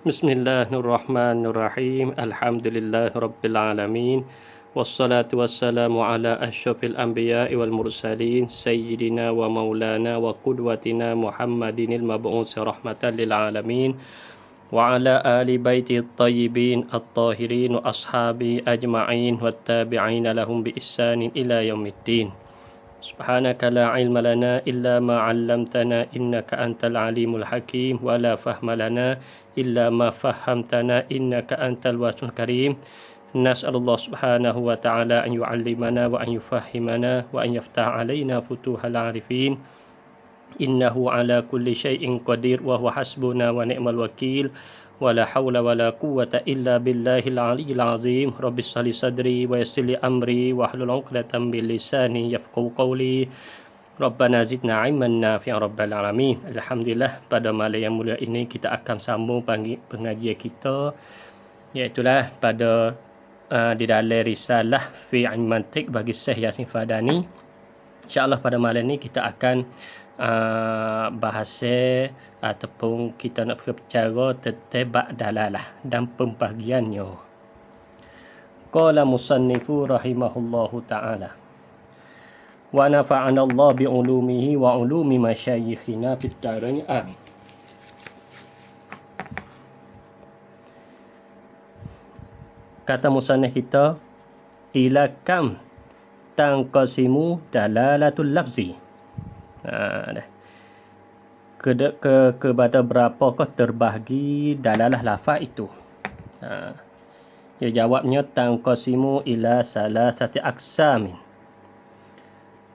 Bismillahirrahmanirrahim. Alhamdulillahirabbil alamin. Wassalatu wassalamu ala asyrafil anbiya'i wal mursalin sayyidina wa maulana wa qudwatina Muhammadinil mab'uts rahmatan lil alamin wa ala ali baitihi thayyibin at-tahirin wa ashabi ajma'in wat tabi'ina lahum bi ihsanin ila yaumiddin. Subhanaka la ilma lana illa ma 'allamtana innaka antal alimul hakim wa la fahma lana illa ma fahamtana innaka antal wasi'ul karim. Nas'alullah subhanahu wa ta'ala an yu'allimana wa an yufahhimana wa an yaftah 'alaina futuhal 'arifin. Innahu 'ala kulli syai'in qadir wa huwa hasbuna wa ni'mal wakil. Wala hawla wala quwwata illa billahil aliyyil azim. Rabbis shrah li sadri wa yassir li amri wa hlul 'uqdatam min lisani yafqahu qawli. Rabbana zidna 'ilman nafi'an rabbal alamin. Alhamdulillah, pada malam yang mulia ini kita akan sambung pengajian kita, iaitulah pada di dalam risalah fi mantiq bagi Syekh Yasin Fadani. InsyaAllah pada malam ini kita akan bahasa ataupun kita nak berbicara tentang dalalah dan pembagiannya. Qala musannifu rahimahullahu ta'ala wa nafa'ana Allah bi ulumihi wa ulumi masyayikhina fid darain amin. Kata musannif kita, ila kam tanqasimu dalalatul lafzi. Kepada berapakah terbahagi dalalah lafaz itu? Ya, jawabnya tanqasimu ila salasati aqsamin.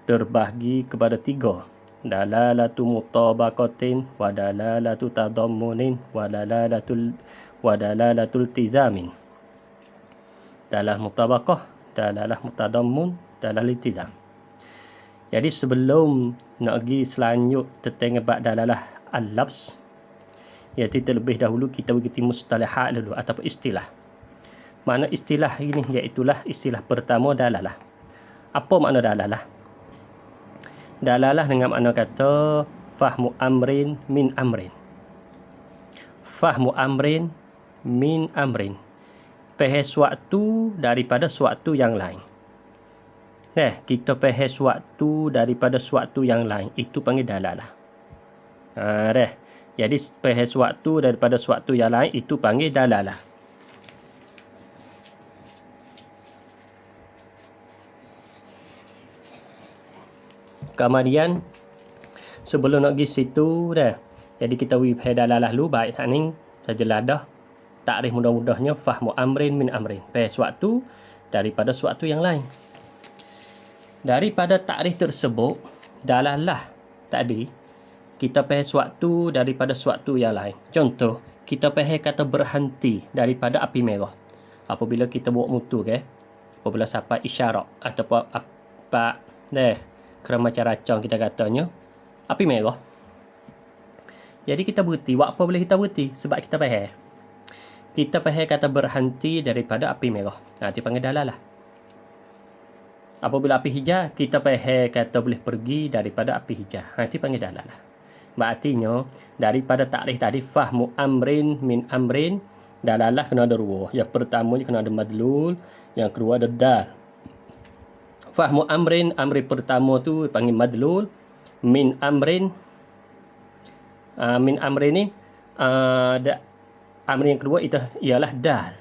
Terbahagi kepada 3. Dalalatu mutabaqatin wa dalalatu tadammunin wa dalalatul tizamin. Dalalah mutabaqah, dalalah mutadammun, dalalah iltizam. Jadi sebelum nak pergi selanjut tentang bab dalalah al-lafz, iaitu terlebih dahulu kita bergerti mustalahat dulu ataupun istilah. Makna istilah ini iaitulah istilah pertama dalalah. Apa makna dalalah? Dalalah dengan makna kata fahmu amrin min amrin. Fahmu amrin min amrin. Faham suatu daripada suatu yang lain. Kita faham suatu daripada suatu yang lain, itu panggil dalalah. Jadi faham suatu daripada suatu yang lain itu panggil dalalah. Kemudian sebelum nak pergi situ dah. Jadi kita faham dalalah dulu, baik saat ni sajalah dah. Takrif mudah-mudahnya fahmu amrin min amrin. Faham suatu daripada suatu yang lain. Daripada takrif tersebut, dalalah tadi kita faham suatu daripada suatu yang lain. Contoh, kita faham kata berhenti daripada api merah. Apabila kita bawa motor apabila sampai isyarat ataupun apa kerana macam racang kita katanya api merah. Jadi kita berhenti. Buat apa boleh kita berhenti? Sebab kita faham. Kita faham kata berhenti daripada api merah. Itu panggil dalalah. Apabila api hijau, kita faham kata boleh pergi daripada api hijau. Itu panggil dalalah. Artinya, daripada takrif tadi, fahmu amrin min amrin, dalalah kena ada 2. Yang pertama kena ada madlul, yang kedua ada dal. Fahmu amrin, amri pertama tu panggil madlul. Min amrin, ni amri yang kedua itu ialah dal.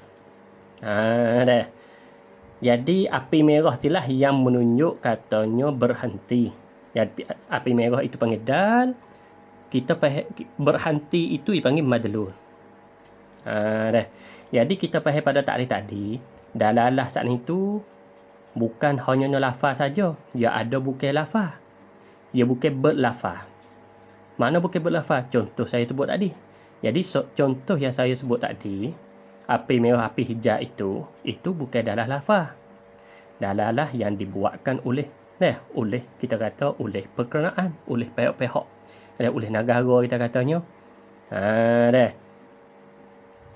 Jadi api merah itulah yang menunjuk katanya berhenti. Jadi api merah itu panggil dal. Kita berhenti itu dipanggil madlul. Jadi kita faham pada takrif tadi, dalalah saat itu bukan hanya lafaz saja. Dia ada bukan lafaz. Dia bukan berlafaz. Mana bukan berlafaz? Contoh saya sebut tadi. Jadi contoh yang saya sebut tadi, api merah, api hijau itu bukan dalalah lafaz. Dalalah yang dibuatkan oleh kita kata oleh perkenaan, oleh pihak-pihak, oleh negara kita katanya.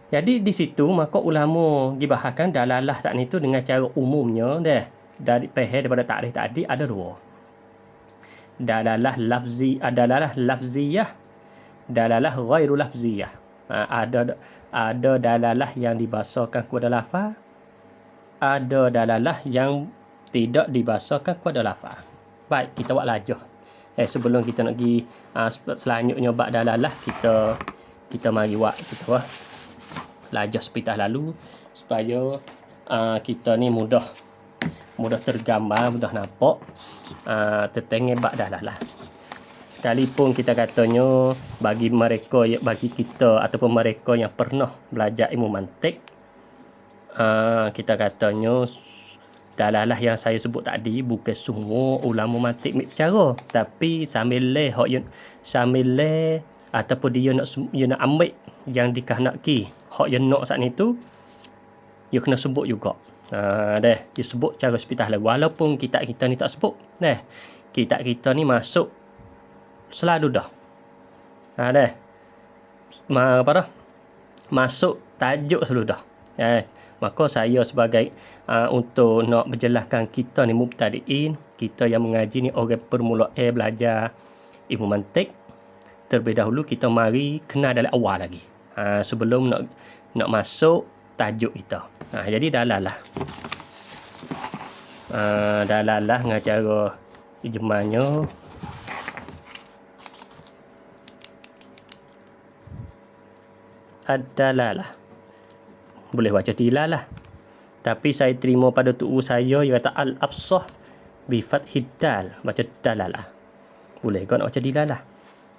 Jadi di situ maka ulama dibahaskan dalalah saat itu dengan cara umumnya dari faham daripada takrif tadi ada 2. Dalalah lafzi, dalalah lafziyah, dalalah ghairu lafziyah. Ada dalalah yang dibasarkan kepada lafaz, ada dalalah yang tidak dibasarkan kepada lafaz. Baik, kita buat lajah. Sebelum kita nak pergi selanjutnya bab dalalah, kita mari buat kita lajah sepitah lalu supaya kita ni mudah tergambar, mudah nampak tentang bab dalalah. Sekalipun kita katanya bagi kita ataupun mereka yang pernah belajar ilmu mantik, kita katanya dalalah yang saya sebut tadi bukan semua ulama mantik bicara, tapi sambil ataupun dia nak ambil yang dikehendaki hak yang nak saat itu, dia kena sebut juga. Dia sebut cara sepitah lalu, walaupun kita ni tak sebut, kita ni masuk selalu dah. Masuk tajuk selalu dah. Maka saya sebagai untuk nak berjelaskan kita ni mubtadi'in, kita yang mengaji ni orang permulaan belajar ilmu mantik, terlebih dahulu kita mari kenal dari awal lagi. Sebelum nak masuk tajuk kita. Jadi dalalah. Dalalah dengan cara terjemahnya ad-dalalah. Boleh baca dilalah. Tapi saya terima pada tu'u saya, dia kata al-absah bi fathid dal. Baca dalalah. Boleh kau nak baca dilalah.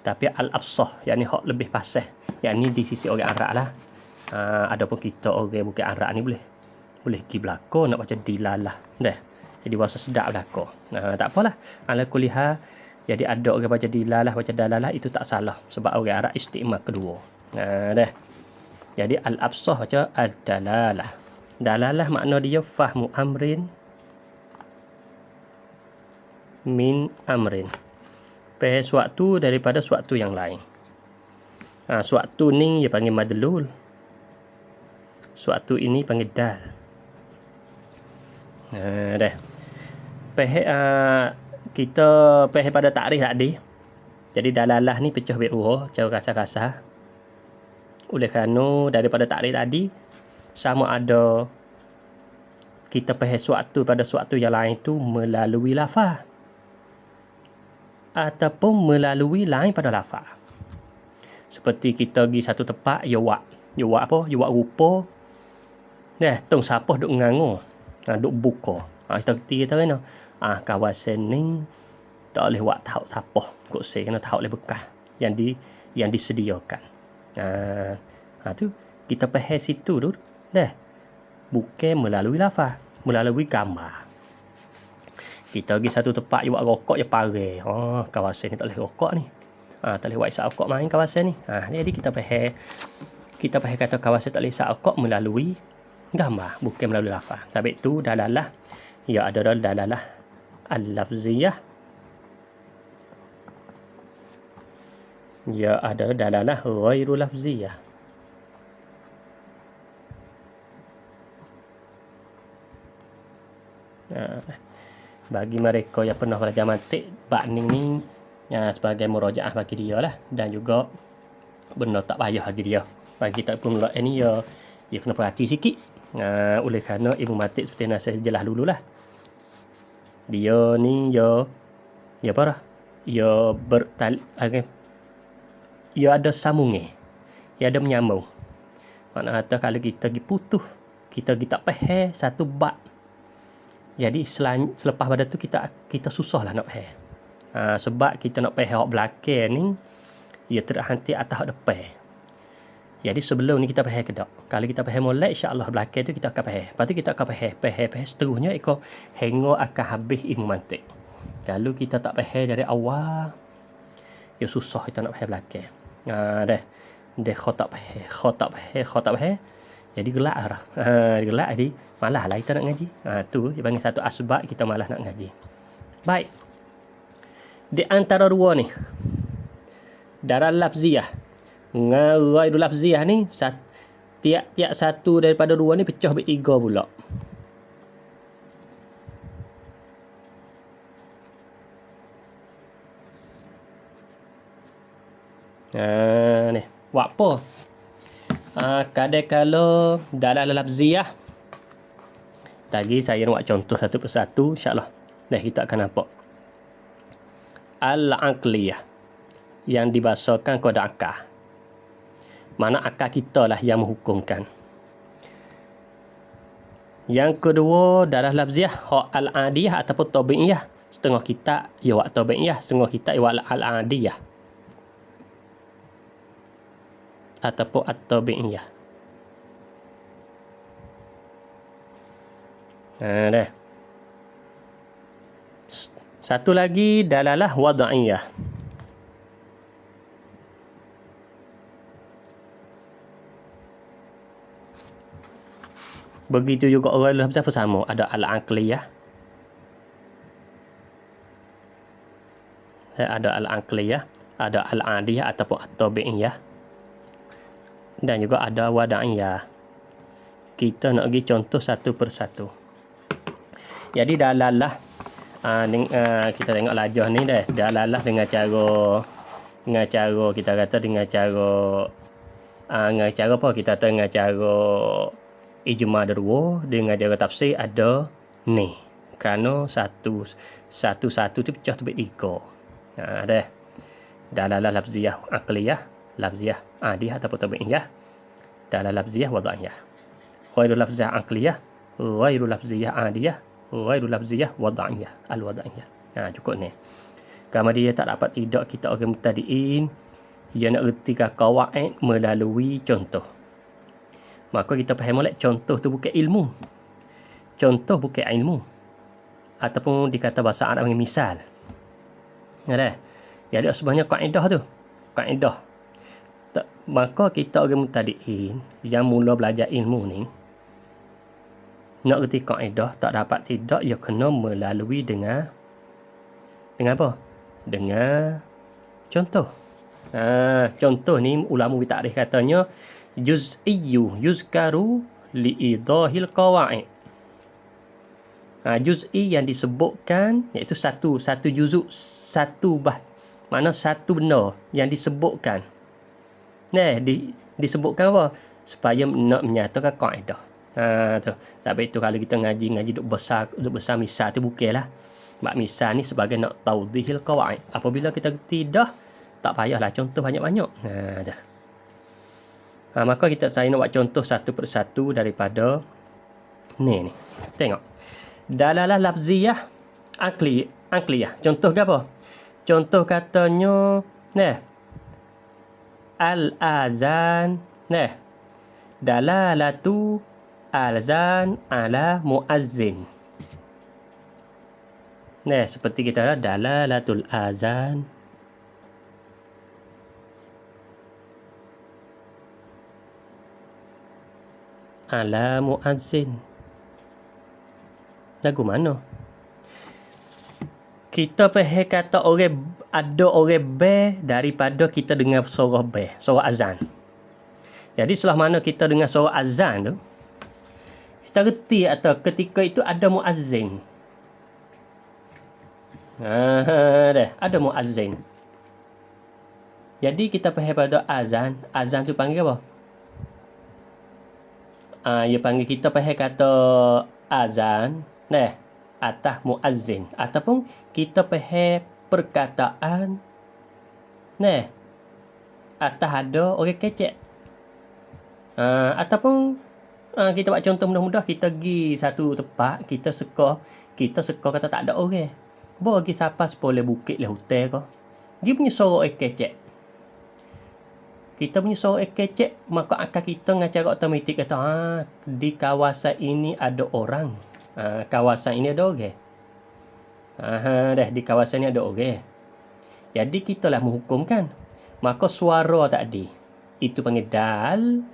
Tapi al-absah, yang ni hak lebih fasih. Yang ni di sisi orang Arab lah. Adapun kita orang bukan Arab ni boleh pergi belakang nak baca dilalah. Jadi bahasa sedap belakang. Tak apalah. Ala kuliha, jadi ada orang baca dilalah, baca dalalah, itu tak salah. Sebab orang Arab istimewa kedua. Jadi al-absah baca ad-dalalah. Dalalah makna dia fahmu amrin min amrin. Faham suatu daripada suatu yang lain. Suatu ni dia panggil madlul. Suatu ini panggil dal. Kita faham pada takrif tadi. Jadi dalalah ni pecah dua cara kasar-kasar. Oleh kerana daripada takrif tadi, sama ada kita faham suatu pada suatu yang lain tu melalui lafaz ataupun melalui lain pada lafaz. Seperti kita pergi satu tempat, yawak apa? Yawak rupa. Tong siapa duk ngangur, duk buka. Kita kena kawasan ni tak boleh buat tahu siapa. Kok saya kena tahu oleh bekas yang disediakan. Tu kita faham situ tu bukan melalui lafaz, melalui gambar. Kita pergi satu tempat buat rokok je pare. Kawasan ni tak boleh rokok ni. Tak boleh buat isap rokok main kawasan ni. Jadi kita faham kata kawasan tak boleh isap rokok melalui gambar, bukan melalui lafaz. Sebab tu dalalah ia adalah dalalah al-lafziyah. Ia adalah dalalah ghairu lafziyah. Bagi mereka yang pernah belajar mantik, bab ni sebagai murajaah bagi dia lah, dan juga benda tak payah bagi dia. Bagi kita pun ni dia kena perhati sikit. Oleh kerana ilmu mantik seperti yang saya jelas dululah, dia ni dia ada sambungnya, dia ada menyambung. Makna kata kalau kita pergi putus, kita tak faham satu bab, jadi selepas pada tu kita susah lah nak faham. Sebab kita nak faham hak belakang ni, dia terhenti atas hak depan. Jadi sebelum ni kita faham ke tak? Kalau kita faham molek, insya-Allah belakang tu kita akan faham. Lepas tu kita akan faham seterusnya hingga akan habis ilmu mantik. Kalau kita tak faham dari awal, ya susah kita nak faham belakang. Dia khatak faham. Jadi gelak lah. Gelak jadi malah lah kita nak ngaji. Tu dia panggil satu asbab kita malah nak ngaji. Baik. Di antara dua ni, dalam lafziyah dengan ghairu lafziyah ni, tiap-tiap satu daripada dua ni pecah bagi tiga pula. Ni buat apa? Kadang-kala dalam lafziah, tadi saya nak buat contoh satu persatu, insyaAllah dah kita akan nampak. Al-aqliyah, yang dibahasakan kepada akal. Mana akal kita lah yang menghukumkan. Yang kedua, dalam lafziah al-adiyah ataupun tabi'iyah. Setengah kita ia buat tabi'iyah, setengah kita ia buat al-adiyah ataupun at-tabi'iyah. Dah. Satu lagi dalalah wada'iyah. Begitu juga orang lafaz sama, ada al-aqliyah, ada al-aqliyah, ada al-adiyah ataupun at-tabi'iyah, dan juga ada wada'iyah. Kita nak pergi contoh satu persatu. Jadi dalalah kita tengok lajah ni dah. Dalalah dengan cara kita kata dengan cara apa? Kita kata dengan cara ijma ada dua, dengan cara tafsir ada ni. Kerana satu tu pecah tu tiga. Dah. Dalalah lafziyah aqliyah, lafziyah adiyah ataupun tabi'iyah, dalalah lafziyah wada'iyah. Ghairu lafziyah aqliyah, ghairu lafziyah adiyah, ghairu lafziyah wada'iyah, al-wada'iyah. Cukup ni. Kalau dia tak dapat tidak, kita orang mubtadi'in, dia nak reti qawaid melalui contoh. Maka kita faham molek contoh tu bukan ilmu. Contoh bukan ilmu. Ataupun dikata bahasa Arab dengan misal. Ada. Jadi sebenarnya kaedah tu. Kaedah. Maka kita orang mubtadi'in yang mula belajar ilmu ni, nak reti kaedah tak dapat tidak, ia kena melalui dengan apa? Dengan contoh. Contoh ni ulama ta'rif katanya juz'iyyu yuzkaru li'idahil qawaid. Juz'i yang disebutkan iaitu satu juzuk, mana satu benda yang disebutkan. Disebutkan apa? Supaya nak menyatakan kaedah. Tu. Sebab itu kalau kita ngaji duk besar misal tu bukanlah. Mak misal ni sebagai nak taudhihil qawaid. Apabila kita tidak, tak payahlah contoh banyak-banyak. Dah. Maka saya nak buat contoh satu persatu daripada ni. Tengok. Dalalah lafziyah aqliyah. Contoh ke apa? Contoh katanya al-azan. Dalalatu azan ala muazzin. Seperti kita ada dalalatul azan ala muazzin. Lagu mana? Kita pergi kata ada orang be daripada kita dengar suara azan. Jadi setelah mana kita dengar suara azan tu, kita reti atau ketika itu ada muazzin. Dah, ada muazzin. Jadi kita pergi pada azan. Azan tu panggil apa? Dia panggil kita pergi kata azan. Atas muazzin. Ataupun kita pergi perkataan. Atas ada orang kecek. Ataupun kita buat contoh mudah-mudah, kita pergi satu tempat, kita suka kata tak ada orang. Bagi siapa sepoleh bukit le hotel kau. Dia punya suara kecek. Kita punya suara kecek, maka akal kita dengan cara otomatik kata, di kawasan ini ada orang. Kawasan ini ada orang. Dah, di kawasan ini ada orang. Jadi kita lah menghukumkan. Maka suara tadi, itu panggil dal.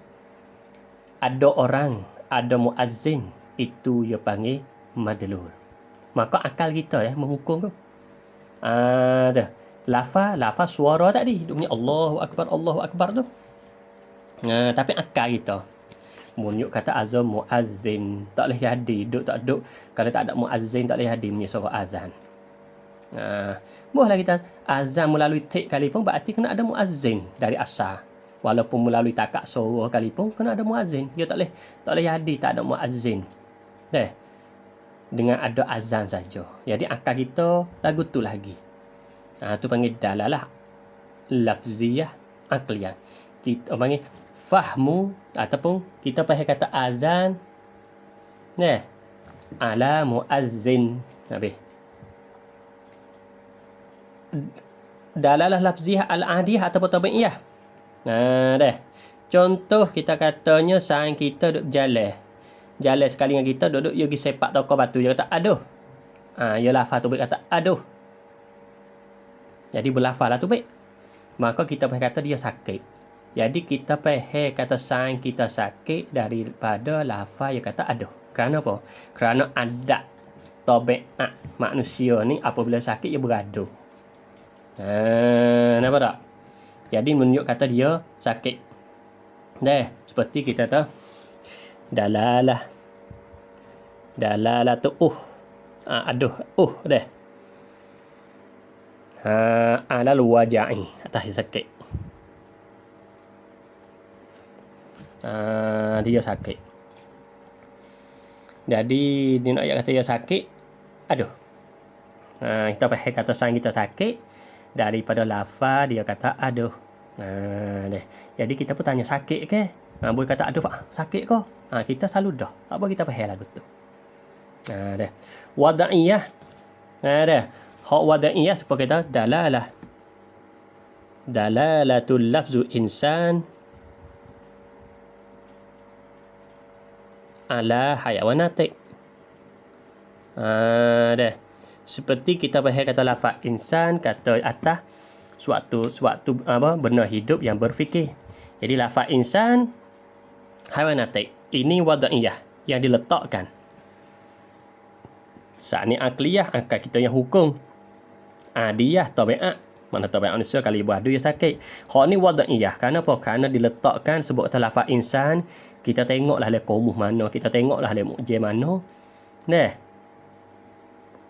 Ada orang, ada muazzin, itu dia panggil madlul. Maka akal kita menghukum tu. Dah. Lafaz suara tadi. Dia punya Allahu Akbar tu. Tapi akal kita. Munyuk kata azan muazzin. Tak boleh jadi. Tak duk. Kalau tak ada muazzin, tak boleh jadi punya suara azan. Bolehlah kita azan melalui tik kali pun berarti kena ada muazzin dari asal. Walaupun melalui takak suara sekalipun kena ada muazzin. Dia tak boleh jadi tak ada muazzin. Dengan ada azan saja. Jadi akal kita lagu tu lagi. Tu panggil dalalah lafziyah aqliyah. Kita panggil fahmu ataupun kita pakai kata azan ala muazzin. Habis. Dalalah lafziyah al-adiyah ataupun tabi'iyah. Contoh kita katanya sang kita duduk jalan sekali dengan kita duduk dia pergi sepak toko batu, dia kata aduh. Dia lafaz tu baik kata aduh. Jadi berlafazlah tu baik. Maka kita pakai kata dia sakit. Jadi kita pakai kata sang kita sakit daripada lafaz dia kata aduh. Kerana apa? Kerana adat tabiat manusia ni apabila sakit dia bergaduh. Nampak tak? Jadi menunjuk kata dia sakit. Seperti kita tahu dalalah tu aduh alal waja'i atas sakit. Dia sakit. Jadi dia nak kata dia sakit aduh. Kita pakai kata sang kita sakit daripada lafaz dia kata aduh. Jadi kita pun tanya sakit ke? Boleh kata aduh pak sakit ke? Kita selalu dah. Apa kita faham lagu tu? Wada'iyah. Hak wada'iyah seperti kita dalalah. Dalalatul lafzu insan ala hayawanatik. Seperti kita pakai kata lafaz insan kata atas suatu benda hidup yang berfikir. Jadi lafaz insan hayawanatik. Ini wada'iyah yang diletakkan. Saat ni akliyah akal kita yang hukum. Adiyah tabiat. Mana tabiat manusia kalau ibu adu dia sakit. Hak ni wada'iyah. Kerana apa? Kerana diletakkan sebab kata lafaz insan. Kita tengoklah le qaumuh mana. Kita tengoklah le mu'jam mana.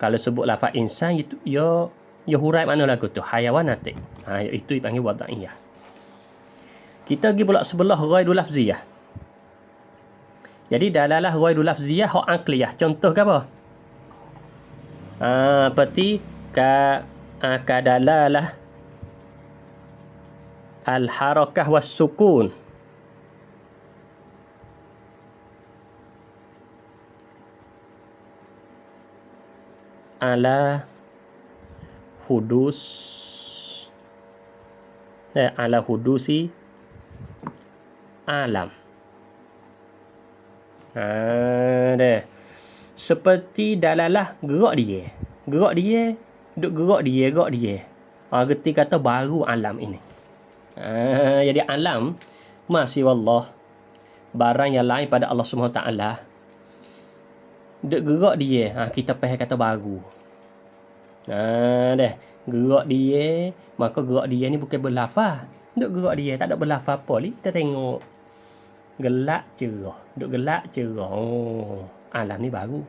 Kalau sebut lafaz insan itu ya hurai mana lagu tu? Hayawanatik. Itu dipanggil wada'iyah. Kita pergi pula sebelah ghairul lafziyah. Jadi dalalah ghairul lafziyah hak akliyah. Contoh ke apa? Seperti kadalalah al-harakah was sukun. Ala hudusi alam. Seperti dalalah gerak dia. Gerti kata baru alam ini. Jadi alam masih wallah barang yang lain pada Allah Subhanahu taala. Duk gerak dia, kita pakai kata baru. Gerak dia, maka gerak dia ni bukan berlafaz. Duk gerak dia tak ada berlafaz apa ni. Kita tengok gelak cerah. Duk gelak cerah. Alam ni baru.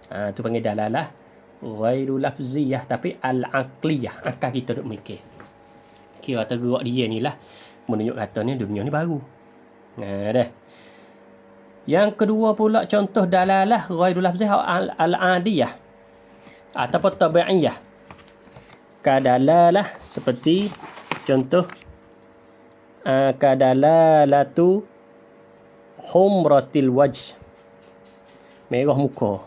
Tu panggil dalalah ghairul lafziyah tapi al-aqliyah. Akal kita duk mikir. Kira kata gerak dia ni lah menunjuk katanya dunia ni baru. Yang kedua pula contoh dalalah ghairul lafziyah al-adiyah ataupun tabi'iyah. Kadalalah seperti contoh kadalalatu humratil wajh. Merah muka.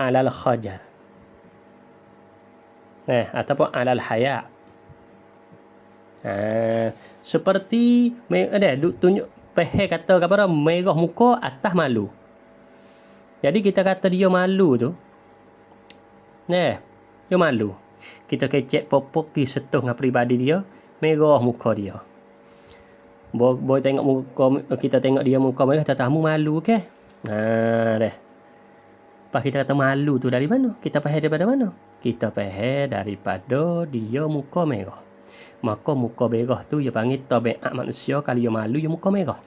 Alal khajar. Ataupun alal haya. Seperti tunjuk pehe kata apa merah muka atas malu. Jadi kita kata dia malu tu. Dia malu. Kita kecek popok di setuh dengan peribadi dia, merah muka dia. Boleh tengok muka kita tengok dia muka merah kita tahu malu ke? Pas kita kata malu tu dari mana? Kita faham daripada mana? Kita faham daripada dia muka merah. Maka muka merah tu dia panggil tabiat manusia kalau dia malu dia muka merah.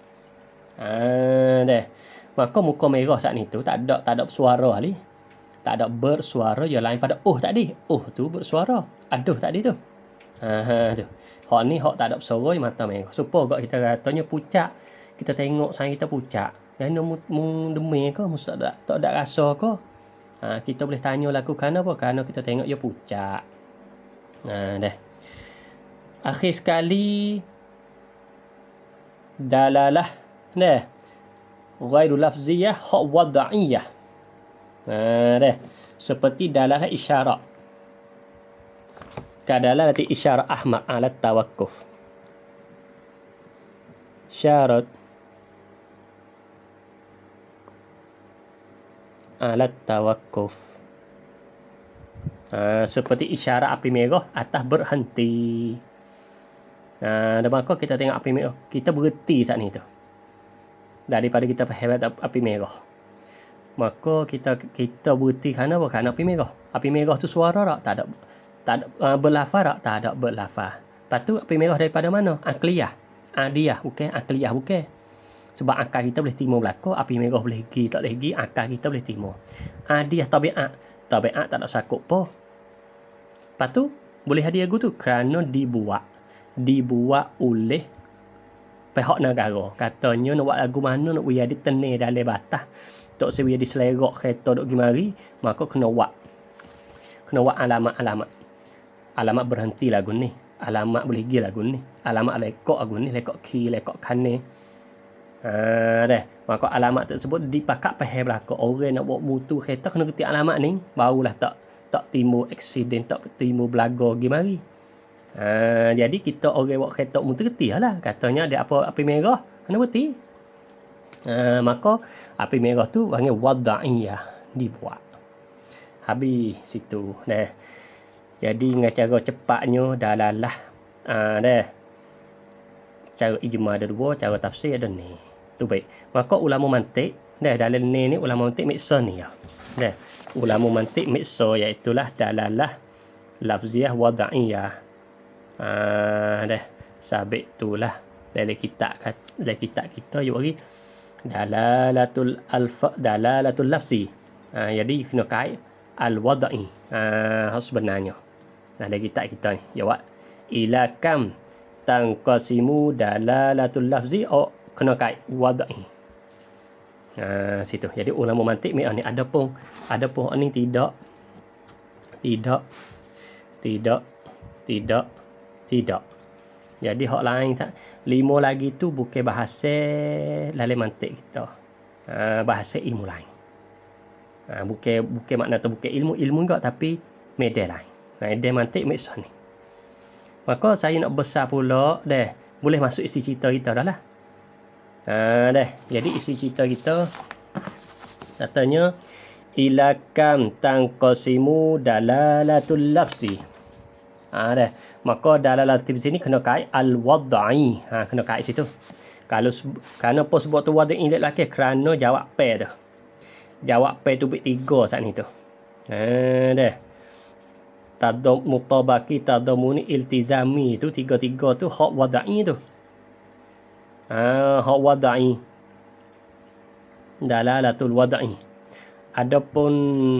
Maka muka merah saat ni tu tak ada bersuara ni. Tak ada bersuara dia lain pada tadi. Tu bersuara. Aduh tadi tu. Tu. Hak ni hak tak ada bersoroi mata merah. Supaya gak kita katanya pucat. Kita tengok sang kita pucat. Yang mu demam ke, mu tak ada rasa ke? Kita boleh tanya laku kerana apa? Kerana kita tengok dia pucat. Dah. Akhir sekali dalalah dah. Ghairu lafziyah hak wada'iyah. Dah. Seperti dalalah isyarat. Kadalah nanti isyarat Ahmad ala tawakkuf. Syarat ala tawakkuf. Seperti isyarat api merah atas berhenti. Dan maka kita tengok api merah, kita berhenti saat ni tu. Daripada kita hebat api merah. Maka kita berhenti kerana apa? Kerana api merah. Api merah tu suara tak? Tak ada berlafaz tak? Tak ada berlafaz. Lepas tu api merah daripada mana? Akliyah. Adiyah bukan, akliyah bukan. Sebab akal kita boleh timur belakang, api merah boleh pergi, tak boleh pergi, akal kita boleh timur. Adiyah tabiat. Tabiat tak ada sakut apa. Lepas tu boleh hadiah lagu tu kerana dibuat oleh pihak negara. Katanya nak buat lagu mana, nak biar dia tenir dalam batas. Tak sebiar dia selerak kereta duk pergi mari, maka kena buat alamat-alamat. Alamat berhenti lagu ni. Alamat boleh pergi lagu ni. Alamat lekok lagu ni, lekok kiri, lekok kanan. Dah. Maka alamat tersebut dipakat pihak belakang. Orang nak buat mutu kereta kena kerti alamat ni, barulah tak timbul aksiden, tak timbul belaga pergi mari. Jadi kita orang buat kereta mutu kerti lah. Katanya ada apa api merah, kena berhenti. Maka api merah tu panggil wada'iyah, dibuat. Habis situ. Dah. Jadi dengan cara cepatnya dalalah. Dah. Cara ijma ada dua, cara tafsir ada ni. Tu baik. Maka ulama mantik, dah dalam ni ulama mantik miksa ni ya. Dah. Ulama mantik miksa iaitu dalalah lafziyah wada'iyah. Dah. Sabit itulah dalam kitab kita you bagi dalalatul lafzi. Jadi kena kait al-wada'i. Sebenarnya. Dalam kitab kita ni. Jawab. Ila kam tanqasimu dalalatul lafzi kena kait wada'i. Situ. Jadi ulama mantik ni ada pun ni tidak. Jadi hak lain 5 lagi tu bukan bahasa dalam mantik kita. Bahasa ilmu lain. Bukan makna tu bukan ilmu enggak, tapi media lain. Dia mantik miksa ni. Maka saya nak besar pula dah. Boleh masuk isi cerita kita dah lah. Dah. Jadi isi cerita kita katanya ila kam tanqasimu dalalatul lafzi. Dah. Maka dalalatul lafzi ni kena kait al-wad'i. Kena kait situ. Kerana apa sebab tu wad'i ni lelaki? Kerana jawab P tu. Jawab P tu bit 3 saat ni tu. Dah. Mutabaki, tadamuni, iltizami tu 3 tu hak wada'i tu. Hak wada'i. Dalalatul wada'i. Adapun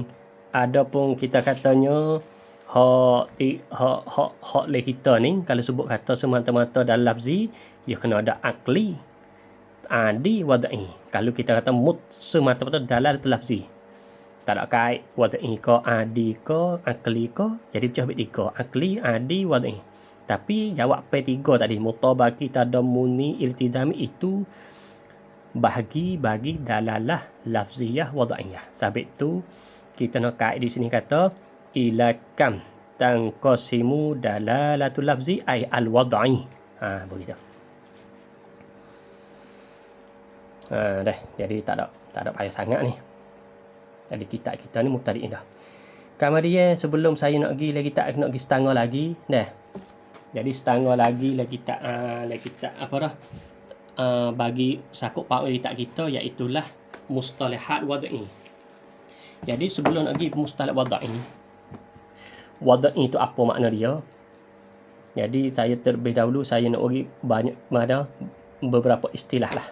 kita katanya hak le kita ni kalau sebut kata semata-mata dalam lafzi dia kena ada akli, adi, wada'i. Kalau kita kata semata-mata dalalatul lafzi, tak ada kait wada'i ke, adi ke, akli ke, jadi pecah bit 3. Akli, adi, wada'i. Tapi jawab P3 tadi, mutabaki, tadamuni, iltizami itu bagi dalalah lafziyah wada'iyah. Sabit tu kita nak kait di sini kata ila kam tanqasimu dalalatul lafzi ay al-wad'i. Begitu. Dah. Jadi tak ada payah sangat ni. Jadi kita ni mubtadi' dah. Kemudian sebelum saya nak pergi lagi nak pergi setengah lagi dah. Jadi setengah lagi kita apa dah? Bagi sakup power kitab kita iaitu mustalahat wad'i. Jadi sebelum nak pergi mustalah wad'i. Wad'i itu apa makna dia? Jadi saya terlebih dahulu saya nak bagi banyak beberapa istilah lah.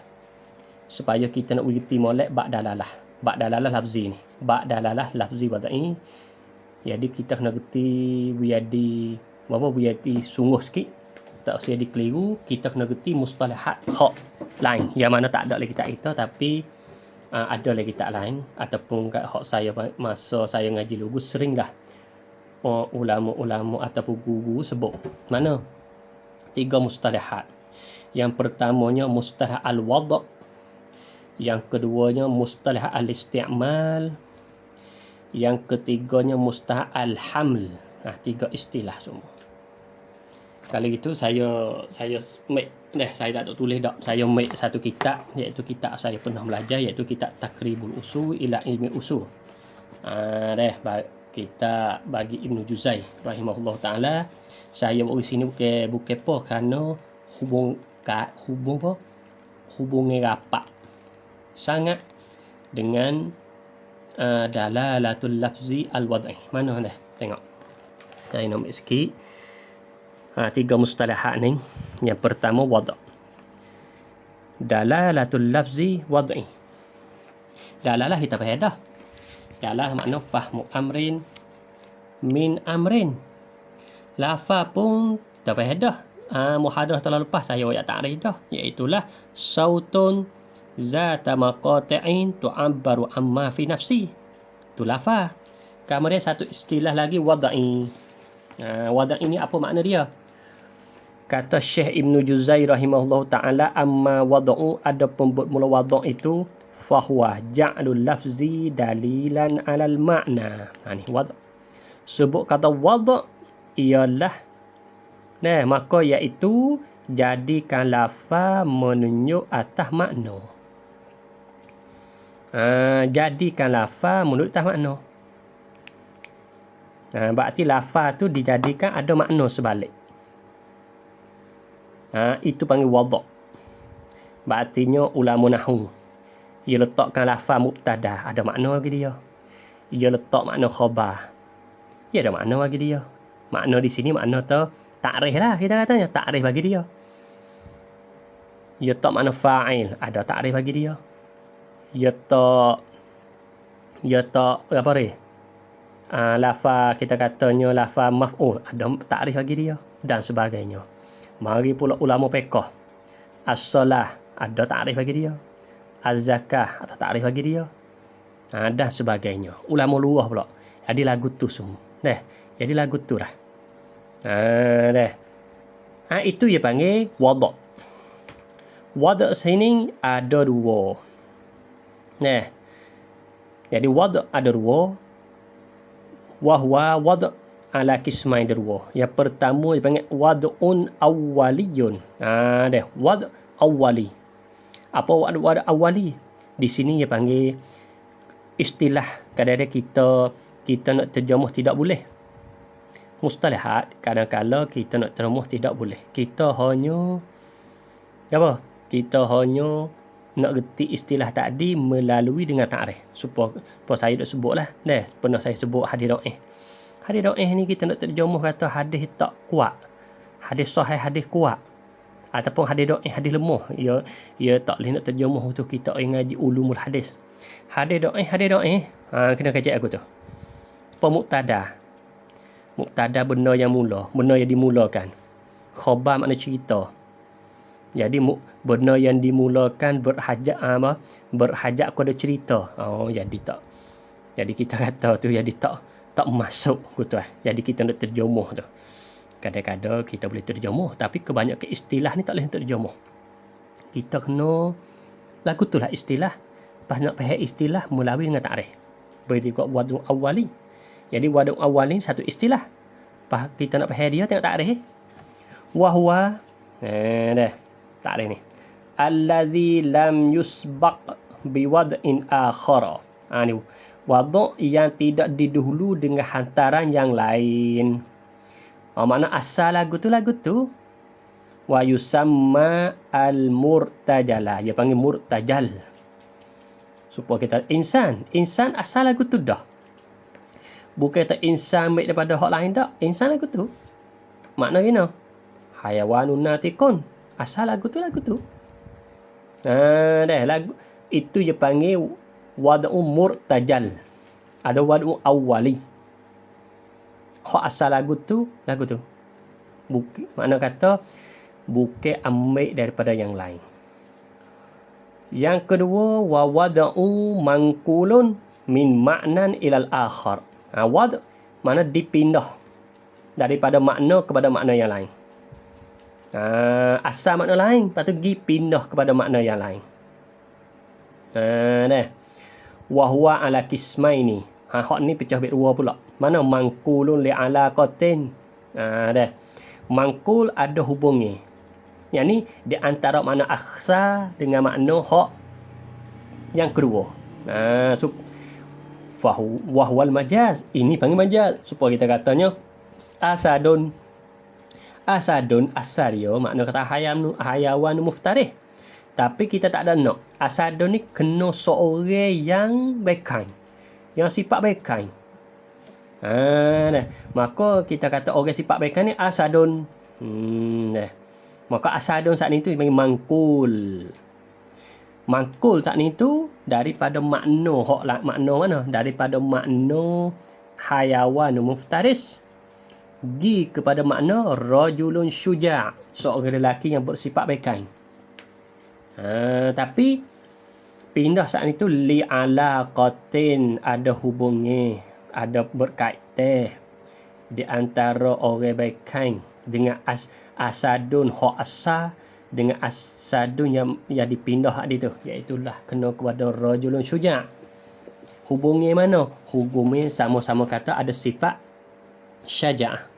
Supaya kita nak mengerti molek bab dalalah lafzi ni. Bab dalalah lafzi wad'i. Jadi kita kena gerti biar Bapa berarti sungguh sikit. Tak usah dikeliru, kita kena gerti mustalahat hak lain. Yang mana tak ada lagi kitab kita, tapi ada lagi kitab lain. Ataupun kat hak saya, masa saya ngaji lugu, seringlah ulama-ulama ataupun guru sebut. Mana? 3 mustalahat. Yang pertamanya mustalah al-wad'. Yang keduanya mustalah al-isti'mal. Yang ketiganya mustalah al-haml. 3 istilah semua. Kalau gitu saya tak tulis dak. Saya make satu kitab, iaitu kitab saya pernah belajar, iaitu kitab Takribul Usul ila Ilmi Usul. Kita bagi Ibnu Juzai rahimahullah taala. Saya buat sini bukan apa kerana hubungan rapat sangat dengan dalalatul lafzi al-wad'i. Mana dah? Tengok. Saya nak ambil sikit. 3 mustalahat ni. Yang pertama wad'. Dalalatul lafzi wad'i. Dalalah kita faham dah. Dalalah makna fahmu amrin min amrin. Lafaz pun kita faham dah. Muhadarah telah lepas saya ayat ta'rif dah, iaitulah sautun zata maqati'in tu'abbaru amma fi nafsi. Tu lafaz. Kemudian satu istilah lagi wad'i. Wad'i ini apa makna dia? Kata Syekh Ibnu Juzai rahimahullah ta'ala, amma wad'u, ada pembuat mula wad' itu fahuwa ja'lul lafzi dalilan alal makna. Ni wad'. Sebut kata wad' ialah maka iaitu jadikan lafaz menunjuk atas makna. Jadikan lafaz menunjuk atas makna. Berarti lafaz tu dijadikan ada makna sebalik. Itu panggil wad'. Berartinya ulama nahwu, ia letakkan lafaz mubtada, ada makna bagi dia. Ia letak makna khabar, ia ada makna bagi dia. Makna di sini makna ta'rif lah, kita katanya ta'rif bagi dia. Ia letak makna fa'il, ada ta'rif bagi dia. Ia letak apa ni? Lafaz kita katanya lafaz maf'ul, ada ta'rif bagi dia dan sebagainya. Mari pula ulama fiqh. As-salah ada ta'rif bagi dia. Az-zakah ada ta'rif bagi dia. Dan sebagainya. Ulama luah pula. Jadi lagu tu semua. Jadi lagu tu dah. Itu dia panggil wad'. Wad' sini ada 2. Jadi wad' ada 2. Wahwa wad' ala kismain derwa. Yang pertama dipanggil wad'un awwaliyun. Wad' awwali. Apa wad' awwali? Di sini dia panggil istilah. Kadang-kadang kita nak terjemuh tidak boleh. Mustalahat kadang-kadang kita nak terjemuh tidak boleh. Kita hanya nak gerti istilah tadi melalui dengan ta'rif. Supaya saya dah sebutlah. Pernah saya sebut hadis dhaif. Hadis dhaif ni kita nak terjemuh kata hadis tak kuat. Hadis sahih, hadis kuat. Ataupun hadis dhaif, hadis lemah. Ia tak boleh nak terjemuh tu kita ngaji ulumul hadis. Hadis dhaif. Kena kaji aku tu. Pemuktada. Muktada benda yang mula, benda yang dimulakan. Khabar makna cerita. Jadi benda yang dimulakan berhajat kepada cerita. Jadi kita kata tu jadi tak masuk gitu. Jadi kita nak terjemuh tu. Kadang-kadang kita boleh terjemuh, tapi kebanyakan istilah ni tak boleh terjemuh. Kita kena lagu tu lah istilah. Pas nak faham istilah melalui dengan ta'rif. Berarti kat wad'u awwali. Jadi wad'u awwali satu istilah. Pas kita nak faham dia tengok ta'rif. Wahwa ta'rif ni. Allazi lam yusbaq biwad'in akhara. Ni wad' yang tidak didahulu dengan hantaran yang lain. Makna asal lagu tu wa yusamma al-murtajala. Dia panggil murtajal. Supaya kita insan asal lagu tu dah. Bukan kata insan baik daripada hak lain dah. Insan lagu tu. Makna gini. Hayawanun natikun. Asal lagu tu. Lagu itu dia panggil wad'u murtajal. Ada wad'u awwali. Hak asal lagu tu. Makna kata bukan ambil daripada yang lain. Yang kedua, wa wada'u manqulun min ma'nan ilal akhar. Wad' makna dipindah daripada makna kepada makna yang lain. Asal makna lain, lepas tu pergi pindah kepada makna yang lain. Wa huwa ala qismaini. Hak ni pecah bit dua pula. Mana manqulun li alaqatin. Manqul ada hubungnya. Yang ni di antara makna akhsa dengan makna hak yang kedua. Wahwal majaz. Ini panggil majaz. Supaya kita katanya asadun. Asadun asal dia makna kata hayawan muftarih. Tapi kita tak ada nak. Asadun ni kena seorang yang bekai. Yang sifat bekai. Maka kita kata orang sifat bekai ni asadun. Maka asadun saat ni tu dipanggil mangkul. Mangkul saat ni tu daripada makna makna mana? Daripada makna hayawan muftaris gi kepada makna rajulun syuja', seorang lelaki yang bersifat bekai. Tapi pindah saat itu li alaqatin, ada hubungnya, ada berkaitan di antara orang bekai dengan asadun hak asal dengan asadun yang dipindah tadi tu, iaitulah kena kepada rajulun syuja'. Hubungnya mana? Hubungnya sama-sama kata ada sifat syaja'ah.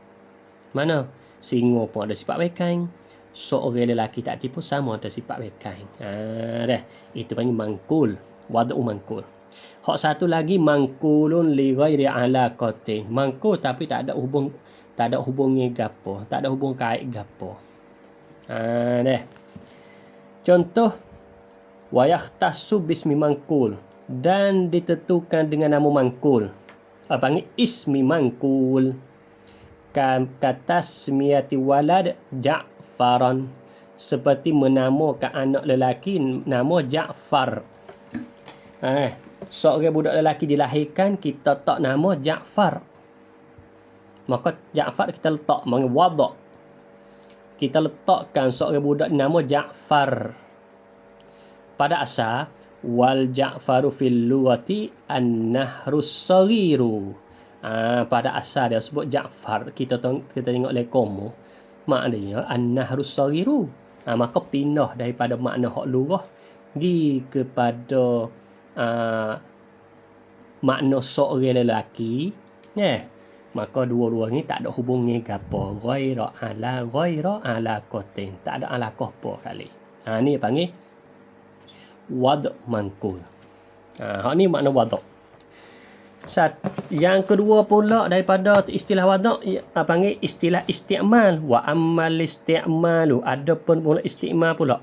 Mana? Singa pun ada sifat bekai. Seorang lelaki tak tipu sama ada sifat bekai. Itu panggil mangkul. Wad'u mangkul. Hak satu lagi mangkulun li ghairi alaqatin. Mangkul tapi tak ada hubungnya gapo, tak ada hubung kait gapo. Contoh wa yahtassu bismi mangkul, dan ditentukan dengan nama mangkul. Panggil ismi mangkul. Kata smiyati walad Ja'faran, seperti menamakan anak lelaki nama Ja'far. Seorang budak lelaki dilahirkan, kita tak nama Ja'far. Maka Ja'far kita letak panggil wada'. Kita letakkan seorang budak nama Ja'far. Pada asal wal Ja'faru fil lughati an-nahrus saghiru. Pada asal dia sebut Ja'far, kita tengok lekomo, maknanya an-nahrus saghiru. Maka pindah daripada makna hak lughah pergi kepada makna seorang lelaki. Maka dua-dua ni tak ada hubungnya gapo, ghaira alaqatin, tak ada alaqah apa kali. Ni panggil wad' mangkul. Hak ni makna wad'. Yang kedua pula daripada istilah wad' panggil istilah isti'mal. Wa ammal isti'malu, adapun pula isti'mal pula,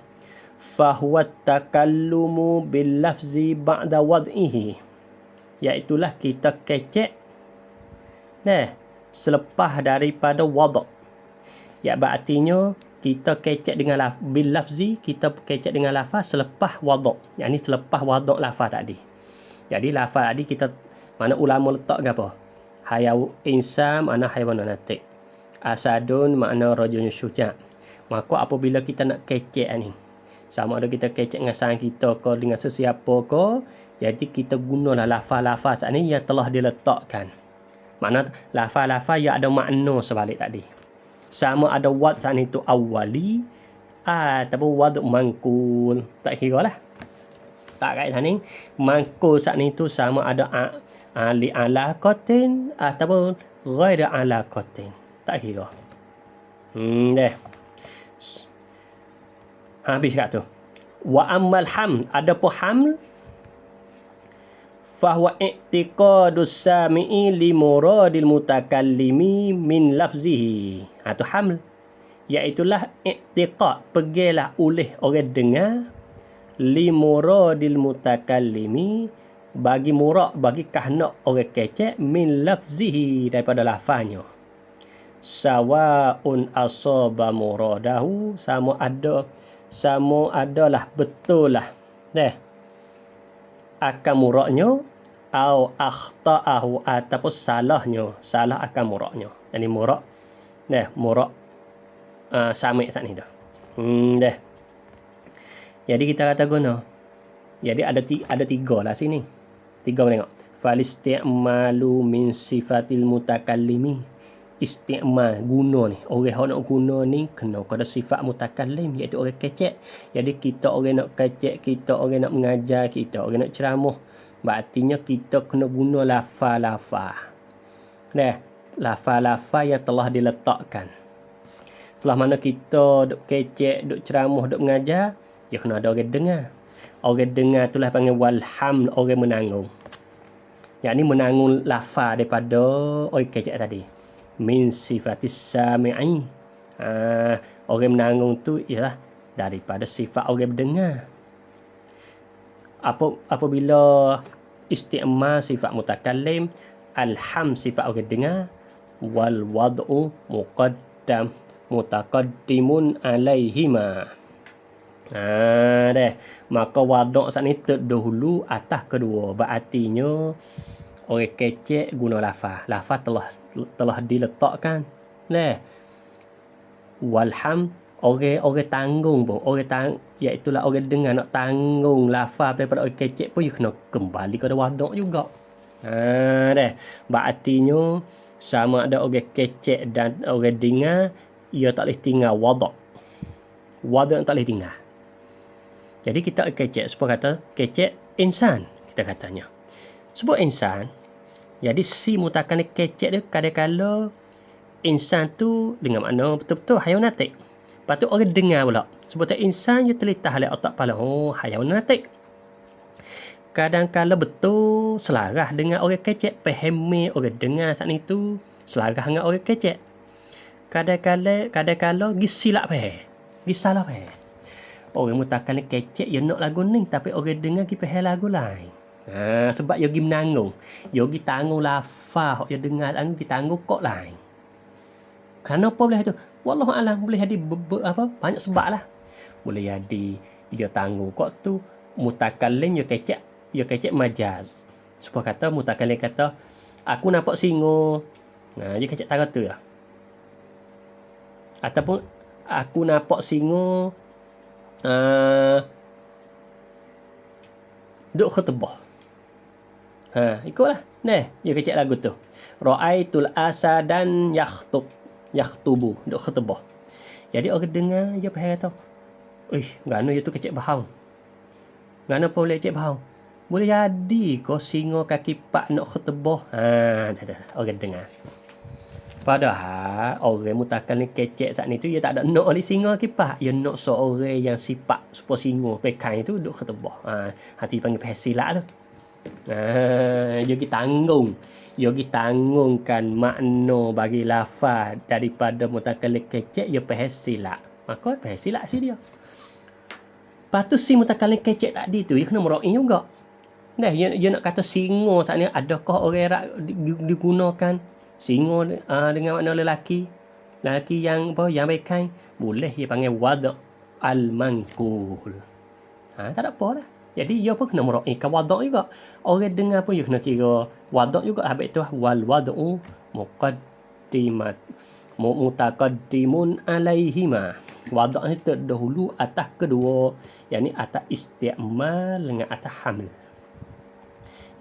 fa huwa takallumu bil lafzi ba'da wad'ihi, iaitulah kita kecek selepas daripada wad'. Ya berartinya kita kecek dengan bil lafzi, kita kecek dengan lafaz selepas wad'. Yang ni selepas wad' lafaz tadi. Jadi lafaz tadi kita mana ulama letak ke apa? Hayaw insan makna haiwan natik. Asadun makna rajulun syuja'. Maka apabila kita nak kecek ni, sama ada kita kecek dengan sang kita ke dengan sesiapa ke, jadi kita gunalah lafaz-lafaz ni yang telah diletakkan. Makna lafaz-lafaz yang ada makna sebalik tadi. Sama ada wad saat itu awali ataupun wad mangkul, tak kira lah. Tak kait ni mangkul saat itu sama ada li alaqatin ataupun ghairi alaqatin, tak kira. Habis kat tu. Wa ammal haml, adapun haml fahuwa i'tiqadus sami'i li muradil mutakallimi min lafzihi. Tu haml, iaitulah i'tiqad, pegilah oleh orang dengar li muradil mutakallimi, bagi murad, bagi kehendak orang kecek, min lafzihi, daripada lafaznya. Sawa'un asaba muradahu, sama adalah betul lah akan muradnya, au akhta'ahu, ataupun salah akan muradnya. Jadi murad samik tak ni dah. Dah. Jadi kita kata guna. Jadi ada tiga lah sini. Tiga tengok. Falisti'malu min sifatil mutakallimi. Isti'mal guna ni. Orang nak guna ni kena pada sifat mutakallim, iaitu orang kecek. Jadi kita orang nak kecek, kita orang nak mengajar, kita orang nak ceramah. Berartinya kita kena guna lafaz-lafaz. Dah, lafaz-lafaz yang telah diletakkan. Setelah mana kita duk kecek, duk ceramah, duk mengajar, ya kena ada orang dengar. Orang dengar itulah panggil walham, orang menanggung. Yang ni menanggung lafaz daripada orang kecek tadi. Min sifatis sami'i. Orang menanggung tu ialah daripada sifat orang mendengar. Apabila isti'mal sifat mutakallim, alham sifat orang dengar, wal wad'u mutaqaddimun alaihima. Dah. Maka waduk saat ni terdahulu atas kedua. Berartinya orang kecek guna lafaz. Lafaz telah diletakkan. Dah. Walham orang tanggung pun. Iaitu lah orang dengar nak tanggung lafaz daripada orang kecek pun, you kena kembali kepada waduk juga. Dah. Berartinya sama ada orang kecek dan orang dengar, ia tak boleh tinggal waduk. Waduk tak boleh tinggal. Jadi kita kecek, sebab kata kecek insan, kita katanya. Sebab insan, jadi si mutakan kecek dia kadang-kadang insan tu dengan makna betul-betul hayawanatik. Lepas tu orang dengar pula. Sebab tu insan dia terletak oleh otak kepala. Oh, hayawanatik. Kadang-kadang betul selarah dengan orang kecek. Fahami orang dengar saat itu selarah dengan orang kecek. Kadang-kadang gisilap faham. Gisalah faham. Orang mutakan kecek dia nak lagu ni, tapi orang dengar pergi faham lagu lain. Sebab dia pergi menanggung. Dia pergi tanggung lafaz dia dengar lagu, pergi tanggung kok lain. Kenapa boleh itu? Wallahualam, boleh jadi banyak sebab lah. Boleh jadi dia tanggung kok tu mutakallim dia kecek majaz. Sebab kata mutakallim kata aku nampak singa. Dia kecek tara tu lah. Ataupun aku nampak singa duk khutbah. Ikutlah. Nah, dia kecek lagu tu. Ra'aitul asadan yakhtubu, duk khutbah. Jadi orang dengar dia faham tahu. Gana dia tu kecek bahau. Gana apa boleh kecek bahau? Boleh jadi kau singa kaki pak nak khutbah. Orang dengar. Padahal orang mutakan kecek saat ni tu dia tak ada nak oleh singa kipas. Dia nak seorang yang sifat supaya singa pekai tu duk khutbah. Hati panggil silap tu. Dia tanggung. Dia tanggungkan makna bagi lafaz daripada mutakan kecek dia silap. Maka silap si dia. Lepas tu si mutakan kecek tadi tu dia kena meraih juga. Nah, dia nak kata singa saat ni adakah orang digunakan singa dengan makna lelaki yang pekai, boleh dia panggil wad' al-manqul. Tak ada apa dah. Jadi dia pun kena meraihkan wad' juga. Orang dengar pun dia kena kira wad' juga. Habis tu wal wad'u mutaqaddimun alaihima. Wad' ni terdahulu atas kedua, yakni atas isti'mal dengan atas hamil.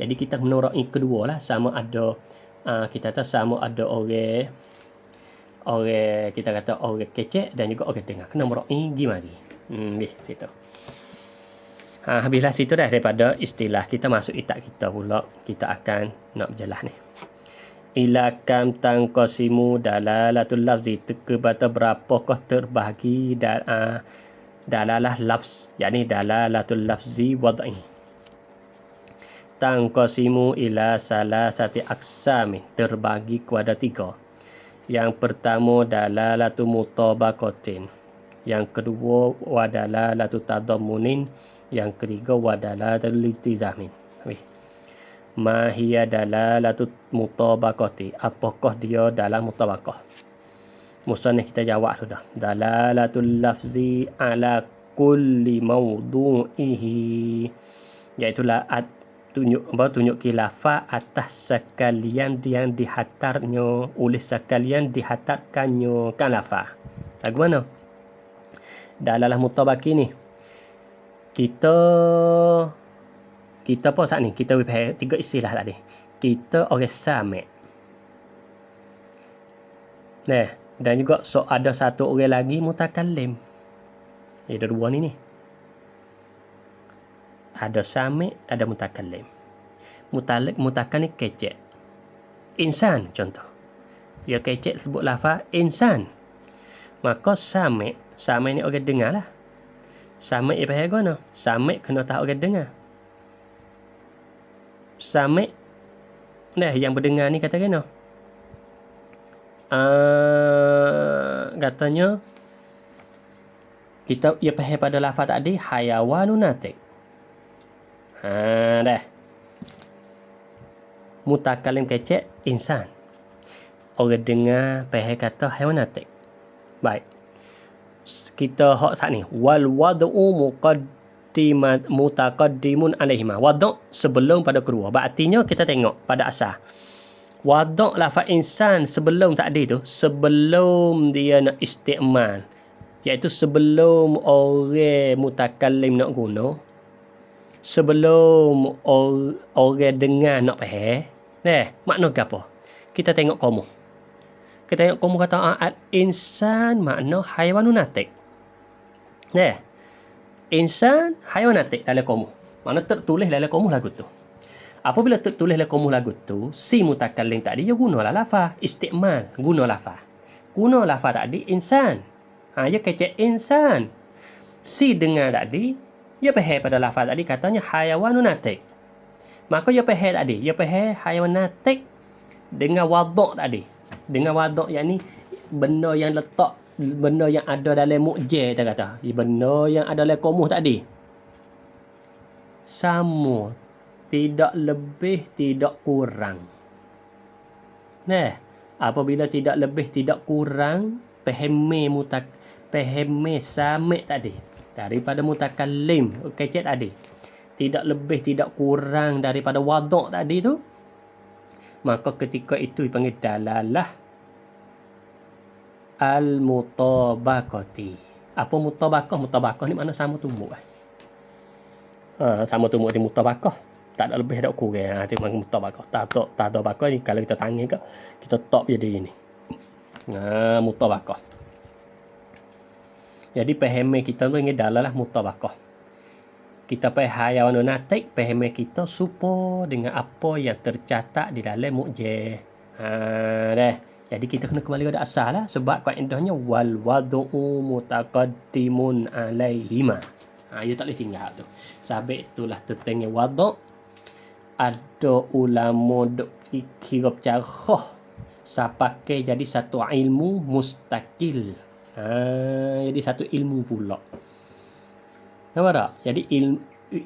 Jadi kita kena meraih kedua lah, sama ada kita kata sama ada orang kita kata orang kecek dan juga orang dengar, kena meraih gimana. Situ. Habislah situ dah daripada istilah. Kita masuk itak kita pula. Kita akan nak berjalan ni. Ila kam tanqasimu dalalatul lafzi, kepada berapakah terbahagi dalalah lafz, yakni dalalatul lafzi wad'i. Tanqasimu ila salasati aqsami, terbagi kepada 3. Yang pertama dalalatu mutabaqatin, yang kedua wadalalatu tadammunin, yang ketiga wadalatul iltizamin. Ma hiya dalalatu mutabaqati, apakah dia dalam mutabaqah? Musannif kita jawab sudah. Dalalatul lafzi ala kulli mawdu'ihi, iaitu tunjuk khilafah atas sekalian yang dihantarnya oleh sekalian dihantarkannya kan lafaz. Lagu mana? Dalalah mutabaki ni. Kita apa saat ni? Kita pakai 3 istilah tadi. Kita orang sami'. Nah, dan juga ada satu orang lagi mutakallim. Ada 2 ni. Ada sami', ada mutakallim. Mutakallim ni kecek. Insan contoh. Dia kecek sebut lafaz insan. Maka sami' ni orang dengar lah. Sami' apa guna? Sami' kena tahu orang dengar. Sami' nah yang berdengar ni kata kena. Katanya kita ia faham pada lafaz tadi hayawanun natik. Dah. Mutakallim kecek insan. Orang dengar faham kata haiwan natik. Baik. Kita hak saat ni wal wad'u mutaqaddimun alaihima. Wad' sebelum pada kedua. Artinya kita tengok pada asal. Wad' lafaz insan sebelum tadi tu, sebelum dia nak isti'mal, iaitu sebelum orang mutakallim nak guna, sebelum orang dengar nak faham. Makna apa? Kita tengok kamu. Kita tengok kamu kata al-insan makna haiwanun natik. Insan haiwan natik dalam kamu. Makna tertulis dalam kamu lagu tu. Apabila tertulis dalam kamu lagu tu, si mutakallim tadi dia gunalah lafaz isti'mal, guna lafaz. Guna lafaz tadi insan. Dia kecek insan. Si dengar tadi, dia faham pada lafaz tadi katanya haiwanun natik. Maka dia faham tadi, dia faham haiwan natik dengan wad' tadi. Dengan wad' yang ni benda yang letak, benda yang ada dalam mu'jah kita kata. Benda yang ada dalam komuh tadi. Sama, tidak lebih, tidak kurang. Apabila tidak lebih, tidak kurang, pahami sami' tadi daripada mutakallim kecek tadi, tidak lebih tidak kurang daripada wad' tadi tu, maka ketika itu dipanggil dalalah al-mutabaqati. Apa mutabaqah? Mutabaqah ni makna sama tumbuk. Sama tumbuk di mutabaqah. Tak ada lebih, tak kurang. Itu memang mutabaqah. Tak ada bakah ni kalau kita tangan ke, kita top jadi ini. Mutabaqah. Jadi pahami kita tu ini dalalah mutabaqah. Kita faham haiwanun natik, pahami kita serupa dengan apa yang tercatat di dalam mu'jah. Jadi kita kena kembali kepada asal lah. Sebab kaedahnya wal wad'u mutaqaddimun alaihima. Ia tak boleh tinggal tu. Sebab itulah tertengah wad'. Ada ulama kira bercarah pakai jadi satu ilmu mustakil. Jadi satu ilmu pula. Nampak tak? Jadi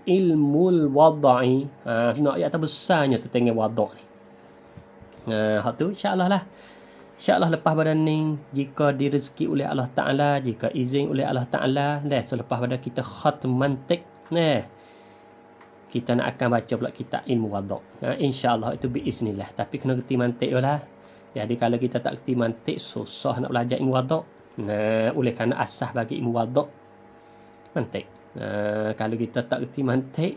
ilmu wad'i, nak yang terbesarnya tertengah wad' ni. Hak tu insya-Allah lah. InsyaAllah lepas pada ni, jika direzeki oleh Allah Ta'ala, jika izin oleh Allah Ta'ala, selepas pada kita khatam mantik, kita nak akan baca pula kitab ilmu wad'. InsyaAllah itu biiznillah. Tapi kena kerti mantik dulu lah. Jadi kalau kita tak kerti mantik, susah nak belajar ilmu wad'. Oleh kerana asas bagi ilmu wad' mantik. Kalau kita tak kerti mantik,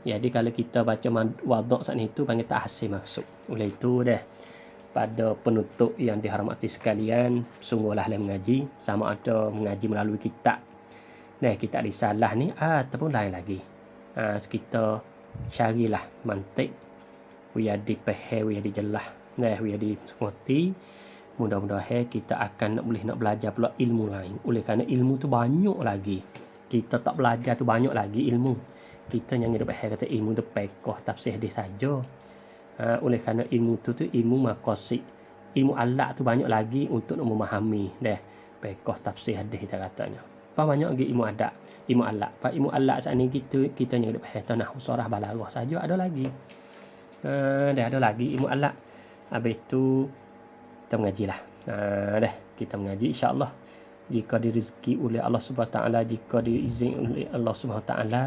jadi kalau kita baca wad' saat itu, panggil tak hasil masuk. Oleh itu pada penutup yang dihormati sekalian, sungguhlah mengaji, sama ada mengaji melalui kitab kitab risalah ni ataupun lain lagi. Kita carilah mantik, biar dipahami, biar dijelas, biar dimengerti. Mudah-mudahan kita akan nak belajar pula ilmu lain. Oleh kerana ilmu tu banyak lagi. Kita tak belajar tu banyak lagi ilmu. Kita yang hidup kata ilmu tu pekoh tafsir hadis saja. Oleh kerana ilmu tu ilmu maqasid, ilmu alat tu banyak lagi untuk nak memahami pekoh tafsir hadis kita katanya. Banyak lagi ilmu adat, ilmu alat. Ilmu alat saat ni kita yang hidup tanah usarah balaghah saja ada lagi. Ada lagi ilmu alat. Habis tu kita mengajilah. Kita mengaji insya-Allah. Jika direzeki oleh Allah Subhanahu Taala, jika diizin oleh Allah Subhanahu Taala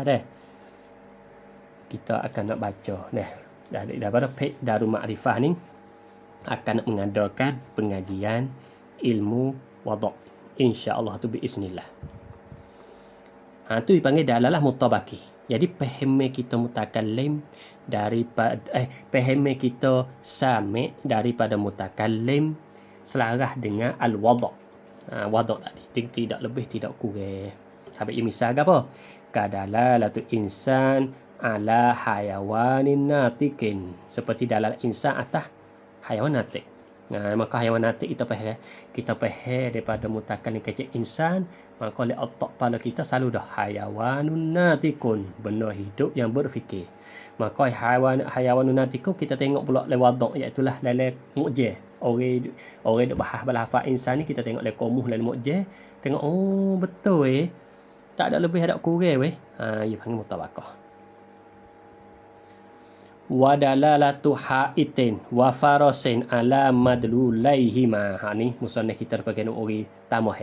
kita akan nak baca daripada page Darul Ma'rifah ni akan nak mengadakan pengajian ilmu wad'. insya-Allah tu biiznillah. Tu dipanggil dalalah mutabaki. Jadi pahami kita mutakallim daripada pahami kita sami daripada mutakallim selarah dengan al-wada'. Wada' tadi tidak lebih tidak kurang. Sampai misal apa? Kadalalatu insan ala hayawanin natikin. Seperti dalal insan atas hayawan natik. Maka hayawan natik kita faham daripada mutakallim kecil insan, maka oleh otak kepala kita selalu dah hayawanun natikun, benda hidup yang berfikir. Maka hayawanun natikun kita tengok pula lewat dok, iaitu lah lele mukjizat. Orang duk bahas balafaz insan ni kita tengok lele komuh lele mukjizat, tengok betul tak ada lebih ada kurang ia panggil mutabakah. Wa dalalatu haitin wa farasin ala madlulaihima. Ni musannaf kita pakai ori tamah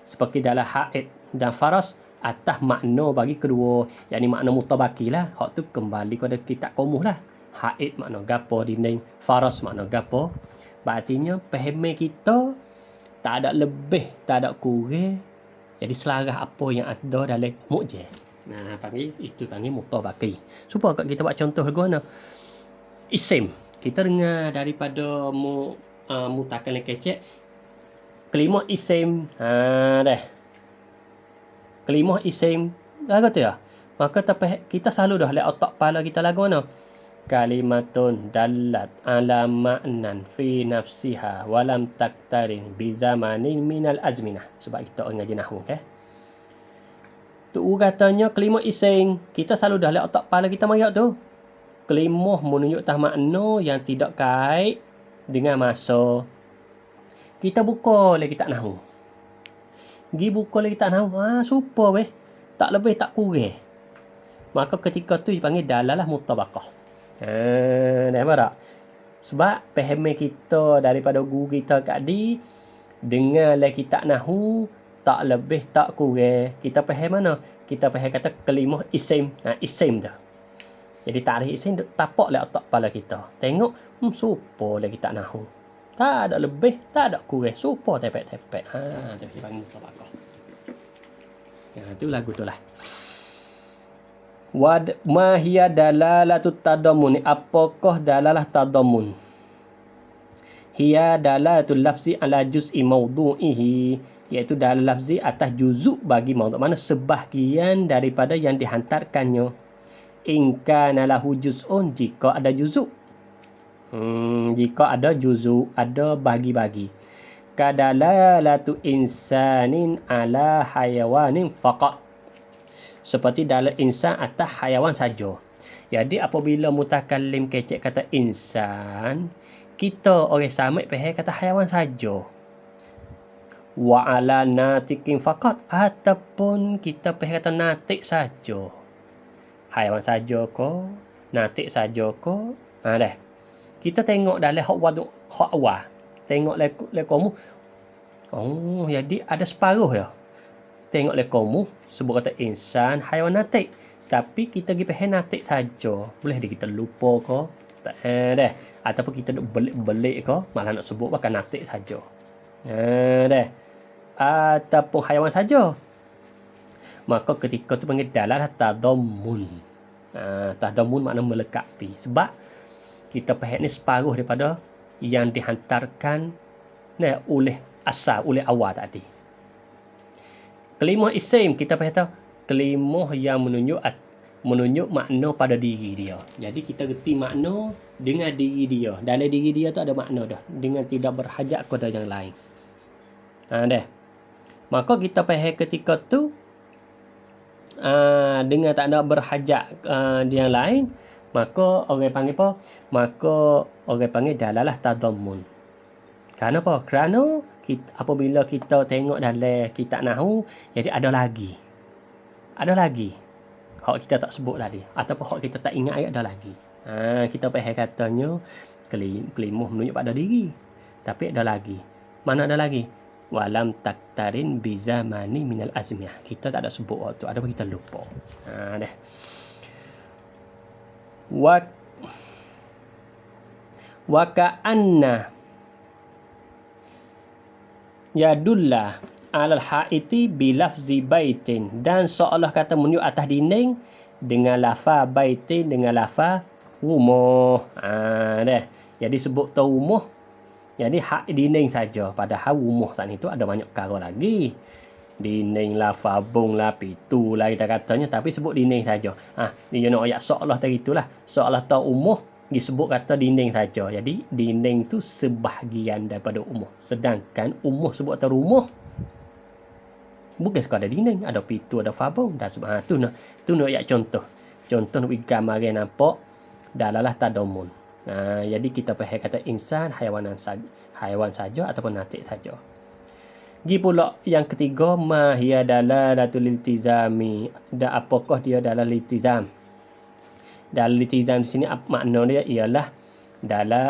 seperti dalam haid dan faras atas makna bagi kedua, yakni makna mutabaki lah. Hak tu kembali kepada kitab komuh lah. Haid makna gapo dinding, faras makna gapo. Berartinya pahami kita tak ada lebih, tak ada kurang. Jadi selarah apa yang ada dalam mukjizat. Itu panggil mutabaki. Cuba kita buat contoh guna. Isim. Kita dengar daripada mutakallim kecek. Kelimah isim. Dah. Kelimah isim. Lagu tu ya. Maka kita selalu dah lihat otak kepala kita lagu mana. Kalimatun dallat ala ma'nan fi nafsiha walam taktarin bizamanin minal azminah. Sebab kita ngaji nahwu tu katanya kelimah isim. Kita selalu dah lihat otak kepala kita mariak tu. Kelimah menunjuk tah makna yang tidak kait dengan masa. Kita buka lagi kitab nahwu. Buka lagi kitab nahwu. Super tak lebih tak kurang. Maka ketika tu dipanggil dalalah mutabakah. Dah apa tak? Sebab pahami kita daripada guru kita tadi dengan lagi kitab nahwu tak lebih tak kurang. Kita faham mana? Kita faham kata kelimah isim. Isim tu. Jadi tarikh isim tapak lah otak kepala kita. Tengok, super lagi tak nahwu. Tak ada lebih, tak ada kurang. Super tepek-tepek. Tu dipanggil mutabakah. Tu lagu tu lah. Ma hiya dalalatu tadammun. Apakah dalalah tadammun? Hiya dalalatul lafzi ala juz'i mawdu'ihi, iaitu dalal lafzi atas juzuk bagi maudhu', mana sebahagian daripada yang dihantarkannya. In kana lahu juz'un, jika ada juzuk. Jika ada juzuk, ada bagi-bagi. Kadalalatu insanin ala hayawanin faqat. Seperti dalal insan atas hayawan saja. Jadi apabila mutakallim kecek kata insan, kita orang samit faham kata hayawan saja. Wa ala natikin faqat, ataupun kita faham kata natik saja. Hayawan saja ke, natik saja ke. Dah. Kita tengok dalam hak awal. Tengok lekomu. Jadi ada separuh ya. Tengok lekomu sebut kata insan, hayawan natik. Tapi kita pergi faham natik saja. Boleh kita lupa ke? Tak dah. Ataupun kita nak belik ke, malah nak sebut bahkan natik saja. Dah. Ataupun hayawan saja. Maka ketika tu panggil dalalah tadammun. Tadammun makna melengkapi. Sebab kita faham ni separuh daripada yang dihantarkan oleh asal, oleh awal tadi. Kelimah isim kita faham kelimah yang menunjuk makna pada diri dia. Jadi kita reti makna dengan diri dia. Dalam diri dia tu ada makna dah, dengan tidak berhajat kepada yang lain. Dah. Maka kita faham ketika tu dengan tak nak berhajat yang lain, maka orang panggil apa? Maka orang panggil dalalah tadammun. Kenapa? Kerana apabila kita tengok dalam kitab nahwu, jadi ada lagi. Hak kita tak sebut tadi, ataupun hak kita tak ingat ada lagi. Kita faham katanya kelimah menunjuk pada diri. Tapi ada lagi. Mana ada lagi? Walam taktarin bizamani minal azmiyah. Kita tak ada sebut waktu, ada pun kita lupa. Dah. Wa ka'anna yadulla alal haiti bilafzi baitin, dan seolah kata menunjuk atas dinding dengan lafaz baitin, dengan lafaz rumah. Dah. Jadi sebut tu rumah, jadi hak dinding saja, padahal rumah saat itu ada banyak perkara lagi. Dinding lah, fabung lah, pitu lah kita katanya, tapi sebut dinding saja. Dia nak ayat seolah tadi itulah, seolah tahu umuh disebut kata dinding saja. Jadi dinding tu sebahagian daripada umuh, sedangkan umuh sebut kata rumah bukan sekadar dinding, ada pitu, ada fabung dan sebagainya. Tu nak ayat contoh nak bagi gambaran nampak dalalah tadamun. Jadi kita faham kata insan, haiwan saja ataupun natik saja. Gi pula yang ketiga, ma hiya dalalatul iltizami. Dan apakah dia dalal iltizam? Dalal iltizam di sini makna dia ialah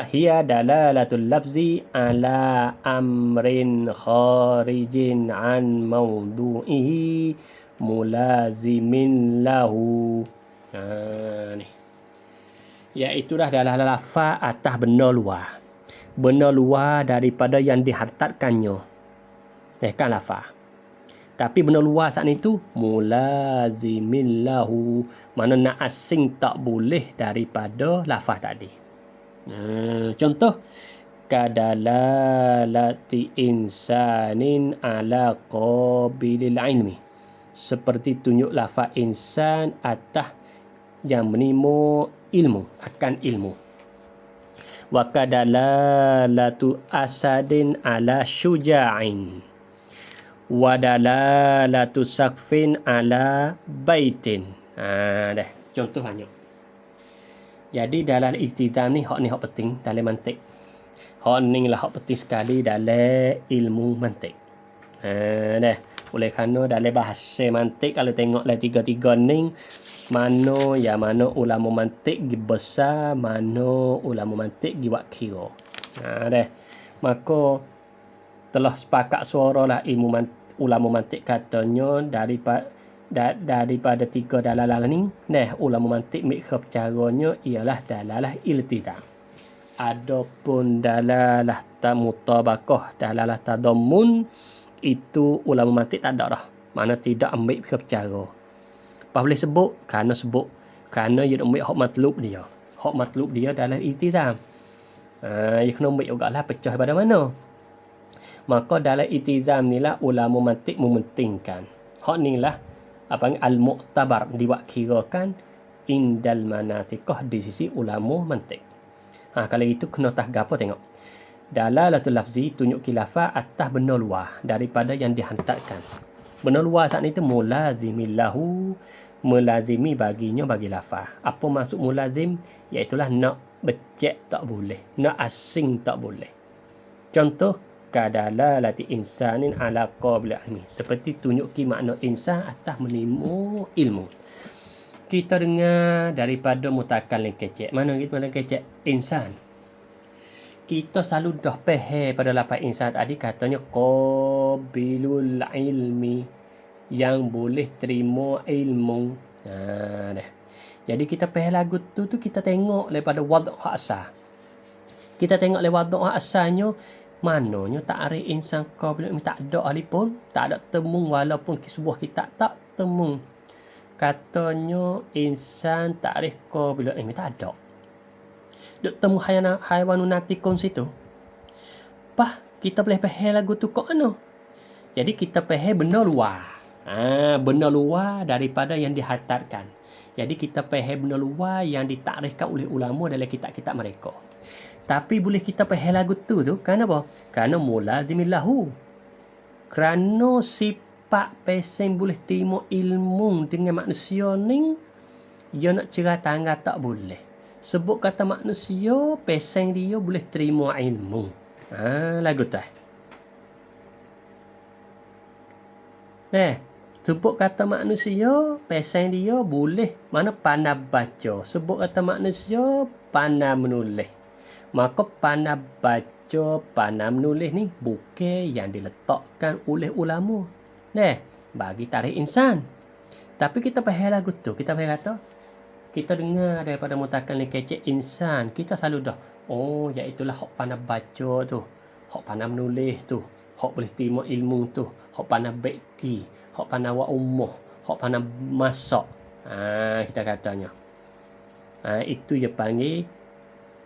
hiya dalalatul lafzi ala amrin kharijin an mawdu'ihi mulazimin lahu. Ni. Iaitulah dalam lafaz atas benda luar. Benda luar daripada yang dihartatkannya. Kan lafaz. Tapi benda luar saat itu mulazimin lahu, mana nak asing tak boleh daripada lafaz tadi. Contoh kadalalati insanin ala qabilil ilmi, seperti tunjuk lafaz insan atas yang menimo ilmu, akan ilmu. Wa kadalalatu asadin ala syuja'in, wadalalatu sakfin ala baitin. Dah, contoh banyak. Jadi dalam iltizam ni hak penting dalam mantik. Hak ni lah hak penting sekali dalam ilmu mantik. Dah, oleh kerana dalam bahasa mantik kalau tengok lah tiga-tiga ni, mana ulama mantik gi besar, mana ulama mantik gi buat kira. Dah. Maka telah sepakat suara lah ulama mantik katanya daripada tiga dalalah ni, ulama mantik mikir caranya ialah dalalah iltizam. Adapun dalalah mutabaqah, dalalah tadammun, itu ulama mantik tak ada dah, mana tidak ambil mikir cara. Apa boleh sebut? Kerana dia ambil hak matlub dia. Hak matlub dia dalam iltizam. Ia kena ambil jugalah pecah pada mana. Maka dalam iltizam ni lah ulama mantik mementingkan. Hak ni lah al-mu'tabar, dibuat kirakan indal manatikah di sisi ulama mantik. Kalau itu kena tahgapa tengok. Dalalatul lafzi tunjuk khilafah atas benda luar daripada yang dihantarkan. Benda luar saat itu mulazimillahu, melazimi baginya bagi lafaz. Apa maksud mulazim? Iaitulah nak becek tak boleh, nak asing tak boleh. Contoh kadalalati insanin ala qabil ilmi, seperti tunjuki makna insan atas menilmu ilmu. Kita dengar daripada mutakallim kecek. Mana kecek? Insan. Kita selalu dah faham pada lafaz insan tadi katanya qabilul ilmi, yang boleh terima ilmu. Dah. Jadi kita faham lagu tu kita tengok daripada wadh asal. Kita tengok lewat wadh asalnya, mananya ta'rif insan qabil ilmi tak ada alipun, tak ada temu, walaupun sebuah kitab tak temu katanya insan ta'rif qabil ilmi, tak ada. Duk temu haiwanun natikun situ. Kita boleh faham lagu tu kok mana? Jadi kita faham benda luar. Benda luar daripada yang dihantarkan. Jadi kita faham benda luar yang ditakrifkan oleh ulama dalam kitab-kitab mereka. Tapi boleh kita faham lagu tu kerana apa? Kerana mulazimillahu. Kerana sifat pesen boleh terima ilmu dengan manusia ni, dia nak cerah tangga tak boleh. Sebut kata manusia, pesen dia boleh terima ilmu. Lagu tu. Sebut kata manusia, pesen dia boleh mana pandai baca. Sebut kata manusia, pandai menulis. Maka pandai baca, pandai menulis ni bukan yang diletakkan oleh ulama. Bagi tarikh insan. Tapi kita faham lagu tu. Kita faham kata, kita dengar daripada mutakallim kecek insan, kita selalu dah, iaitulah hak pandai baca tu, hak pandai menulis tu, hak boleh terima ilmu tu, hok pandai beki, hok pandai buat umuh, hok pandai masak. Kita katanya. Itu dia panggil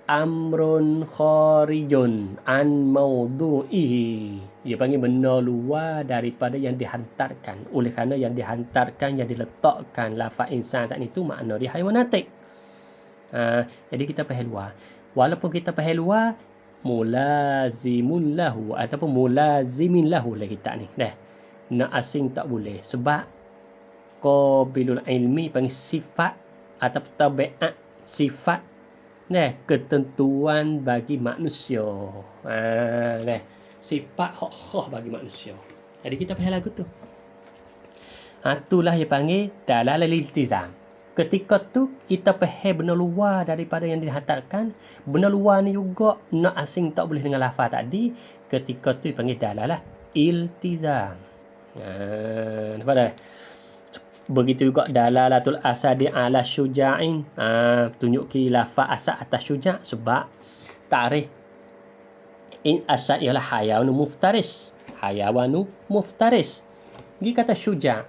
amrun kharijun an maudu'ihi. Dia panggil benda luar daripada yang dihantarkan. Oleh kerana yang dihantarkan, yang diletakkan lafaz insan tak itu makna dia haywanatik. Jadi kita faham luar. Walaupun kita faham luar, mulazimun lahu ataupun mulazimin lahu lah kita ni. Nak asing tak boleh. Sebab qabilul ilmi panggil sifat atau tabiat sifat ketentuan bagi manusia. Sifat hak bagi manusia. Jadi kita faham lagu tu. Itulah dia panggil dalalal iltizam. Ketika tu kita faham benda luar daripada yang dihantarkan. Benda luar ni juga nak asing tak boleh dengan lafaz tadi. Ketika tu dia panggil dalalah iltizam. Nampak tak? Begitu juga dalalatul asadi ala syuja'in. Tunjuk ki lafaz asad atas syuja' sebab tarikh in asad ialah hayawanu muftaris. Hayawanu muftaris. Dia kata syuja'.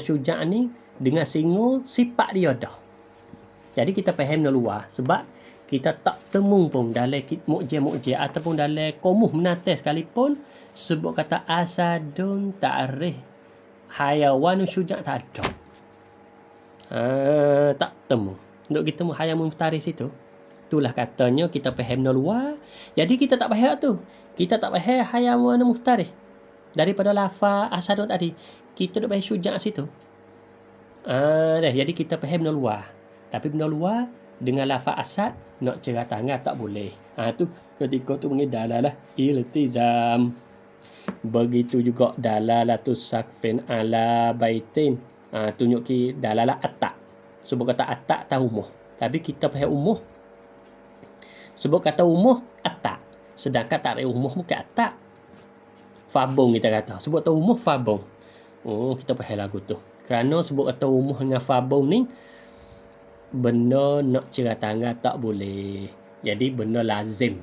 Syuja' ni dengan singa sifat dia dah. Jadi kita faham luar sebab kita tak temu pun dalam mukjizat ataupun dalam komuh menatai sekalipun sebut kata asadun tarikh hayawan syuja' tak ada. Tak temu. Untuk kita hayawan muftaris itu. Itulah katanya kita faham luar. Jadi kita tak faham tu. Kita tak faham hayawan muftaris. Daripada lafaz asadun tadi. Kita tak faham syuja' situ. Jadi kita faham luar. Tapi benda luar dengan lafaz asad nak cerah tangan tak boleh. Tu ketika tu panggil dalalah iltizam. Begitu juga dalalatus sakfin ala baitin. Tunjuk ki dalalah atak. Sebut kata atak tahu umuh. Tapi kita faham umuh. Sebut kata umuh atak. Sedangkan tarik umuh bukan atak. Fabung kita kata. Sebut kata umuh fabung. Kita faham lagu tu. Kerana sebut kata umuh dengan fabung ni benda nak cerah tangan tak boleh. Jadi benda lazim.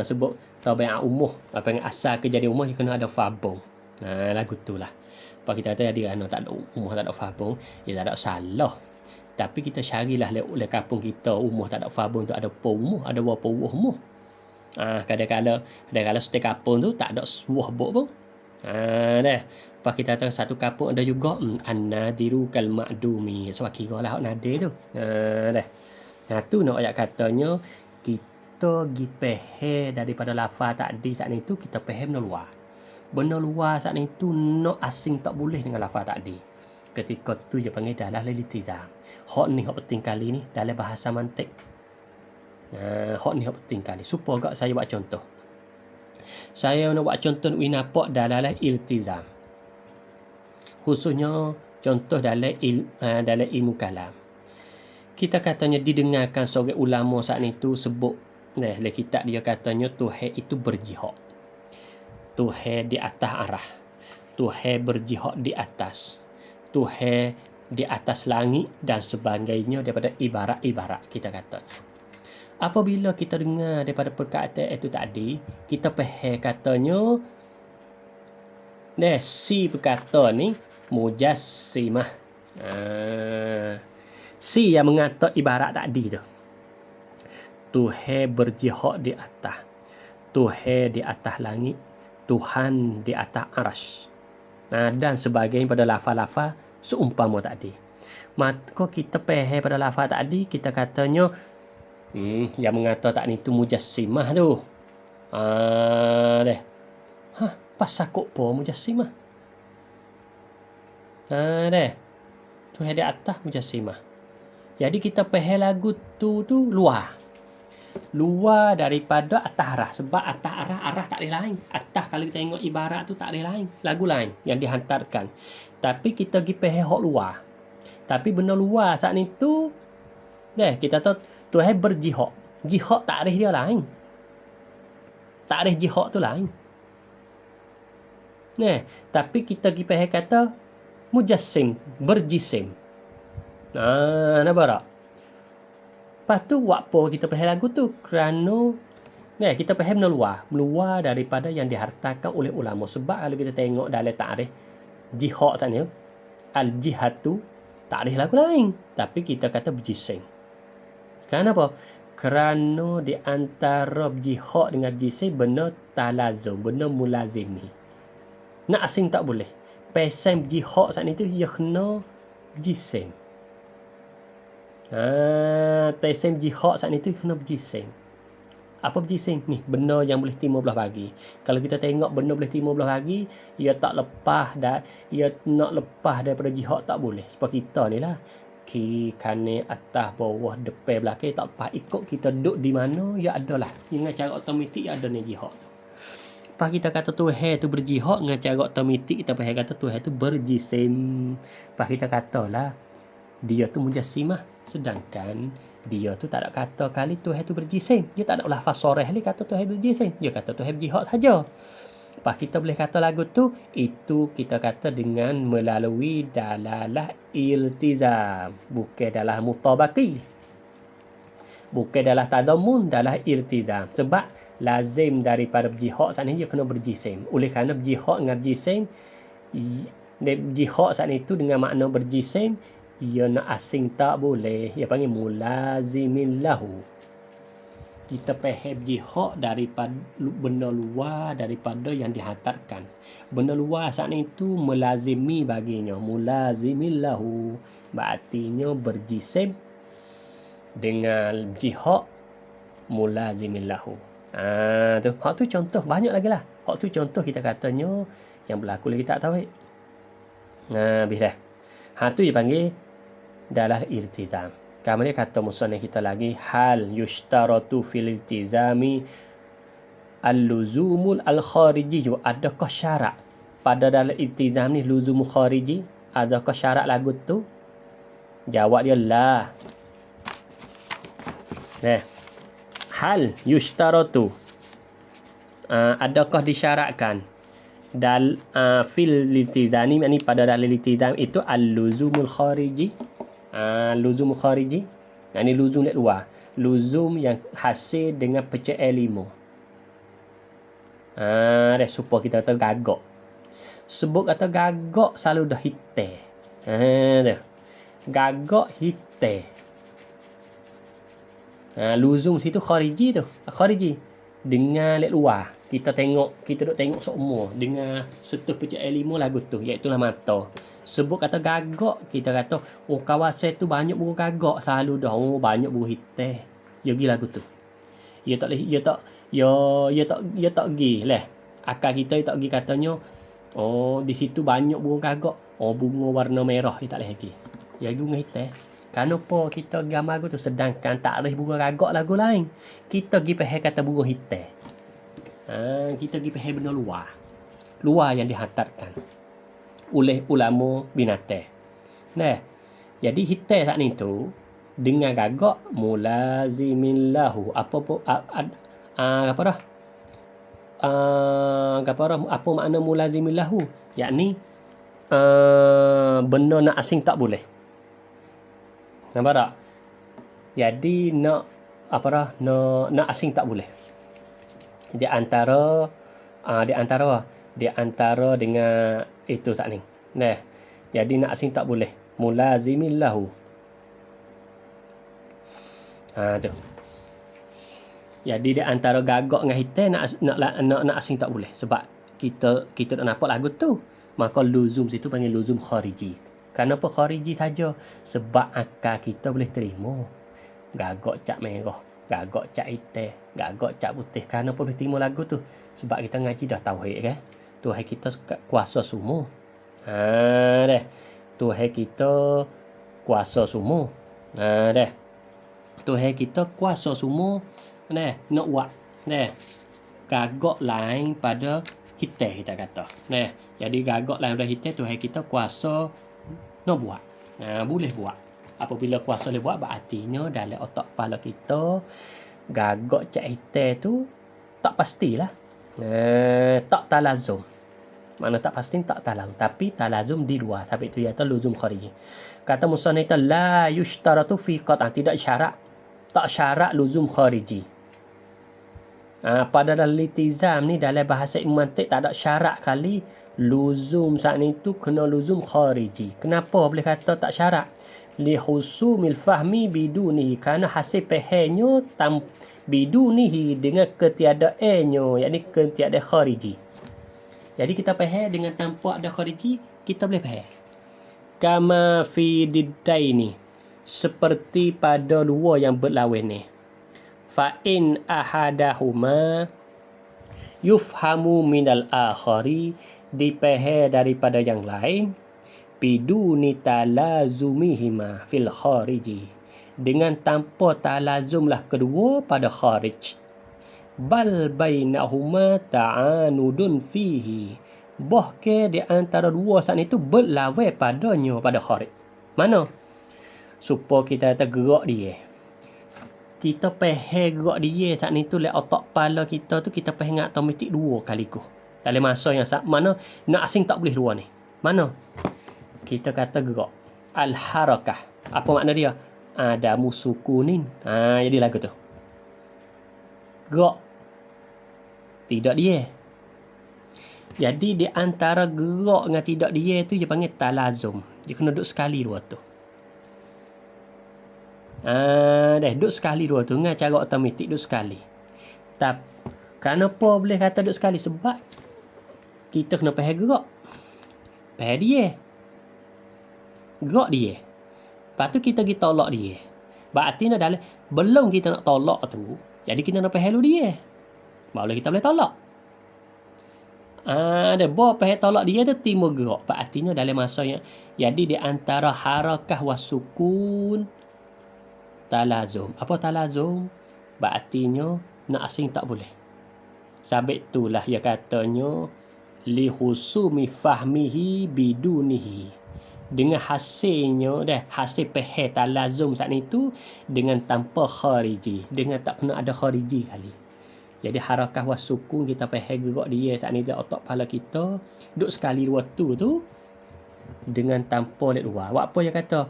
Sebut tabiat umuh apa yang asal kejadian umuh dia kena ada fabung. Lagu tu lah. Apa kita kata jadi kerana tak ada umuh tak ada fabung, dia tak ada salah. Tapi kita carilah oleh kampung kita umuh tak ada fabung tu ada umuh, ada berapa buah umuh. Kadang-kadang setiap kampung tu tak ada sebuah buah pun. Apa kita kata satu kampung ada juga an-nadiru kal ma'dumi. Sebab kira lah nadir tu. Tu nak ayat katanya kita gi faham daripada lafaz tadi saat ni tu kita faham luar. Benda luar saat ni tu nak asing tak boleh dengan lafaz tadi. Ketika tu dia panggil dalalal iltizam. Hak ni hak penting kali ni dalam bahasa mantik. Hak ni hak penting kali. Supaya saya buat contoh. Saya nak buat contoh nak nampak dalalah iltizam. Khususnya contoh dalam ilmu kalam. Kita katanya didengarkan seorang ulama saat ni tu sebut dalam kitab dia katanya Tuhan itu berjihad. Tuhan di atas arah. Tuhan berjihad di atas. Tuhan di atas langit dan sebagainya daripada ibarat-ibarat kita kata. Apabila kita dengar daripada perkataan itu tadi, kita faham katanya si perkata ni mujassimah. Si yang mengata ibarat tadi tu. Tuhan berjihad di atas. Tuhan di atas langit. Tuhan di atas arasy. Dan sebagainya pada lafaz-lafaz seumpama tadi. Maka kita faham pada lafaz tadi, kita katanya yang mengata tak ni tu mujassimah tu. Pasal kok po mujassimah. Tuhan di atas mujassimah. Jadi kita faham lagu tu luar. Luar daripada atas arah. Sebab atas arah tak ada lain. Atas kalau kita tengok ibarat tu tak ada lain. Lagu lain yang dihantarkan. Tapi kita pergi faham hak luar. Tapi benda luar saat ni tu kita tahu Tuhan berjihad. Jihad takrif dia lain. Takrif jihad tu lain. Tapi kita pergi faham kata mujassim, berjisim. Nampak tak? Lepas tu, apa kita faham lagu tu? Kerana Nah, kita faham meluar daripada yang dihartakan oleh ulama. Sebab kalau kita tengok dalam takrif jihad sana, al-jihad tu takrif lagu lain, tapi kita kata berjisim. Kenapa? Kerana di antara jihad dengan jisim benar talazum, benar mulazimi. Nak asing tak boleh. Pesan jihad saat itu ia kena jisim. Pesan jihad saat itu kena berjisim. Apa berjisim? Ni benda yang boleh timur belah bagi. Kalau kita tengok benda boleh timur belah bagi, ia tak lepas dah, ia nak lepas daripada jihad tak boleh. Sebab kita ni lah kiri, kanan, atas, bawah, depan, belakang tak lepas. Ikut kita duduk di mana, ia adalah. Dengan cara otomatik ia ada ni jihad. Lepas kita kata Tuhan tu berjihad, dengan cara otomatik kita faham kata Tuhan tu berjisim. Lepas kita katalah dia tu mujassimah, sedangkan dia tu tak ada kata kali Tuhan tu berjisim. Dia tak ada lafaz soreh ni kata Tuhan berjisim. Dia kata Tuhan berjihad saja. Lepas kita boleh kata lagu tu, itu kita kata dengan melalui dalalah iltizam. Bukan dalah mutabaki. Bukan dalah tadamun, dalah iltizam. Sebab lazim daripada berjihad saat ni dia kena berjisim. Oleh kerana berjihad dengan berjisim, jihad saat itu dengan makna berjisim, ia nak asing tak boleh. Ia panggil mulazimin lahu. Kita faham jihad daripada benda luar daripada yang dihantarkan. Benda luar saat itu melazimi baginya. Mulazimin lahu. Berartinya berjisim dengan jihad mulazimin lahu. Tu. Hak tu contoh. Banyak lagi lah. Hak tu contoh kita katanya yang berlaku lagi tak tahu. Habis dah. Tu dipanggil dalah iltizam. Kemudian kata musannif kita lagi, hal yushtaratu fil iltizami al-luzumul al-khariji. Adakah syarat pada dalam iltizam ni luzumul khariji? Adakah syarat lagu tu? Jawab dia lah. Hal yushtaratu, adakah disyaratkan fil iltizami, yakni pada dalam iltizam itu al-luzumul khariji. Luzum khariji, yakni luzum dari luar, luzum yang hasil dengan pecahan 5. Supaya kita kata gagak. Sebut kata gagak selalu dah hitam. Gagak hitam. Luzum situ khariji tu. Khariji dengan dari luar. Kita duk tengok semua dengan setuh pecahan 5 lagu tu, iaitu lah mata. Sebut kata gagak, kita kata kawasan tu banyak burung gagak selalu dah. Banyak burung hitam. Ya pergi lagu tu. Ia tak pergi lah. Akal kita tak pergi katanya di situ banyak burung gagak. Bunga warna merah dia tak boleh pergi. Ya bunga hitam. Kenapa kita gambar lagu tu, sedangkan takrif bunga gagak lagu lain. Kita pergi faham kata burung hitam. Kita pergi faham benda luar yang dihantarkan oleh ulama binatang. Jadi hitam saat ni tu dengan gagak mulazimin lahu. Apa makna mulazimin lahu? Yakni benda nak asing tak boleh. Nampak tak? Jadi nak asing tak boleh. Di antara dengan itu saat ni. Jadi nak asing tak boleh. Mulazimin lahu. Tu. Jadi di antara gagak dengan hitam nak asing tak boleh. Sebab kita nak nampak lagu tu. Maka luzum situ panggil luzum khariji. Kenapa khariji saja? Sebab akal kita boleh terima. Gagak cap merah, gagak cap hitam, gagak cap putih. Kenapa boleh terima lagu tu? Sebab kita ngaji dah tauhid kan. Tuhan kita kuasa semua. Tuhan kita kuasa semua. Tuhan kita kuasa semua. Nak buat. Gagak lain pada hitam kita kata. Jadi gagak lain pada hitam Tuhan kita kuasa nak buat. Boleh buat. Apabila kuasa boleh buat, berartinya dalam otak kepala kita gagak cap hitam tu tak pastilah. Tak talazum. Mana tak pasti tak talazum, tapi talazum di luar. Sebab itu iaitu luzum khariji. Kata musannif la yushtaratu fi qat'an, tidak syarat. Tak syarat luzum khariji. Pada dalam iltizam ni dalam bahasa ilmu mantik tak ada syarat kali luzum saat ni tu kena luzum khariji. Kenapa boleh kata tak syarat? Li husumil fahmi bidunihi, kerana hasil fahamnya bidunihi dengan ketiadaannya, yakni ketiadaan khariji. Jadi kita faham dengan tanpa ada khariji, kita boleh faham. Kama fi diddaini, seperti pada dua yang berlawan ni. Fa in ahadahuma yufhamu minal akhari, dipaham daripada yang lain, biduni talazumihima fil khariji, dengan tanpa talazumlah kedua pada kharij. Bal bainahuma ta'anudun fihi, bahkan di antara dua saat itu berlawan padanya pada kharij. Mana? Supaya kita tergerak dia. Kita faham gerak dia saat ni tu le otak kepala kita tu, kita faham automatik dua kali ku. Dalam masa yang mana nak asing tak boleh dua ni. Mana? Kita kata gerak. Al-harakah. Apa makna dia? Ada musukunin. Jadi lagu tu. Gerak. Tidak dia. Jadi di antara gerak dengan tidak dia tu dia panggil talazum. Dia kena duduk sekali dua tu. Duduk sekali dua tu dengan cara automatik duduk sekali. Tapi kenapa boleh kata duduk sekali? Sebab kita kena faham gerak. Faham dia. Gerak dia. Lepas tu kita pergi tolak dia. Berarti dalam belum kita nak tolak tu, jadi kita nak faham dulu dia. Baru kita boleh tolak. Bawa faham tolak dia tu timur gerak. Berarti dalam masa yang jadi di antara harakah wasukun talazum. Apa talazum? Berartinya nak asing tak boleh. Sebab itulah dia katanya li husumi fahmihi bidunihi. Dengan hasilnya hasil faham talazum saat itu dengan tanpa khariji, dengan tak kena ada khariji kali. Jadi harakah wasukun kita faham gerak dia saat ni dalam otak kepala kita duduk sekali dua tu dengan tanpa lihat luar. Apa yang kata?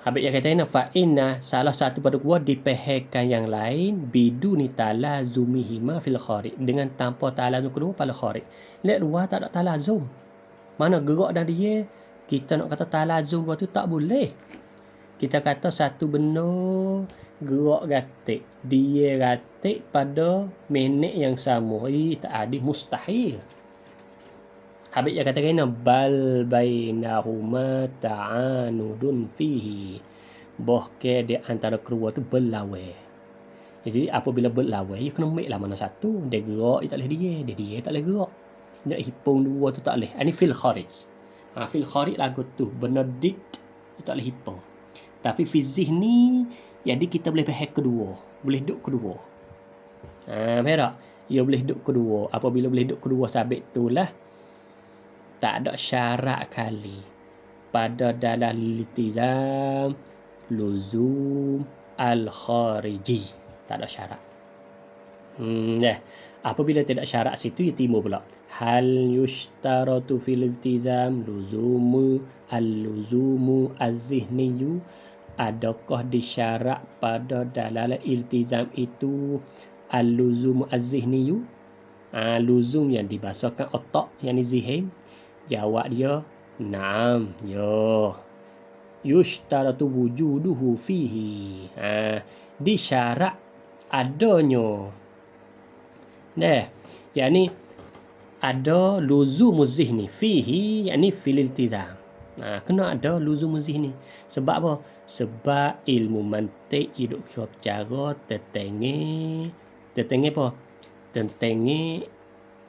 Habis yang kata fa inna, salah satu pada dua dipahamkan yang lain biduni talazumihima fil kharij, dengan tanpa talazum kedua pada kharij. Lihat luar tak ada talazum. Mana gerak dan dia, kita nak kata talazum dua tu tak boleh. Kita kata satu benda gerak gatik, dia gatik pada minit yang sama. Tak ada, mustahil. Habis dia kata kena bal bainahuma ta'anudun fihi, bahkan di antara kedua tu berlawan. Jadi apabila berlawan, dia kena ambil lah mana satu. Dia gerak, dia tak boleh dia tak boleh gerak. Nak hipung dua tu tak boleh. Ini fil kharij. Fil kharij lagu tu benda dit tak boleh hipung. Tapi fizih ni jadi kita boleh faham kedua, boleh duduk kedua. Faham tak? Ia boleh duduk kedua. Apabila boleh duduk kedua sabit itulah tak ada syarat kali pada dalam iltizam luzum al-khariji. Tak ada syarat. Apabila tidak syarat situ, ia timbul pula. Hal yushtaratu fil iltizam luzumu az-zihniyu, adakah disyarat pada dalam iltizam itu al-luzumu az-zihniyu, luzum yang dibahasakan otak, yang zihin? Jawab dia naam, ya. Yushtaratu wujuduhu fihi, disyarat adanya. Yani ada luzum zihni fihi, yani fil iltizam. Kena ada luzum zihni. Sebab apa? Sebab ilmu mantik hidup cara tertengi apa? Tertengi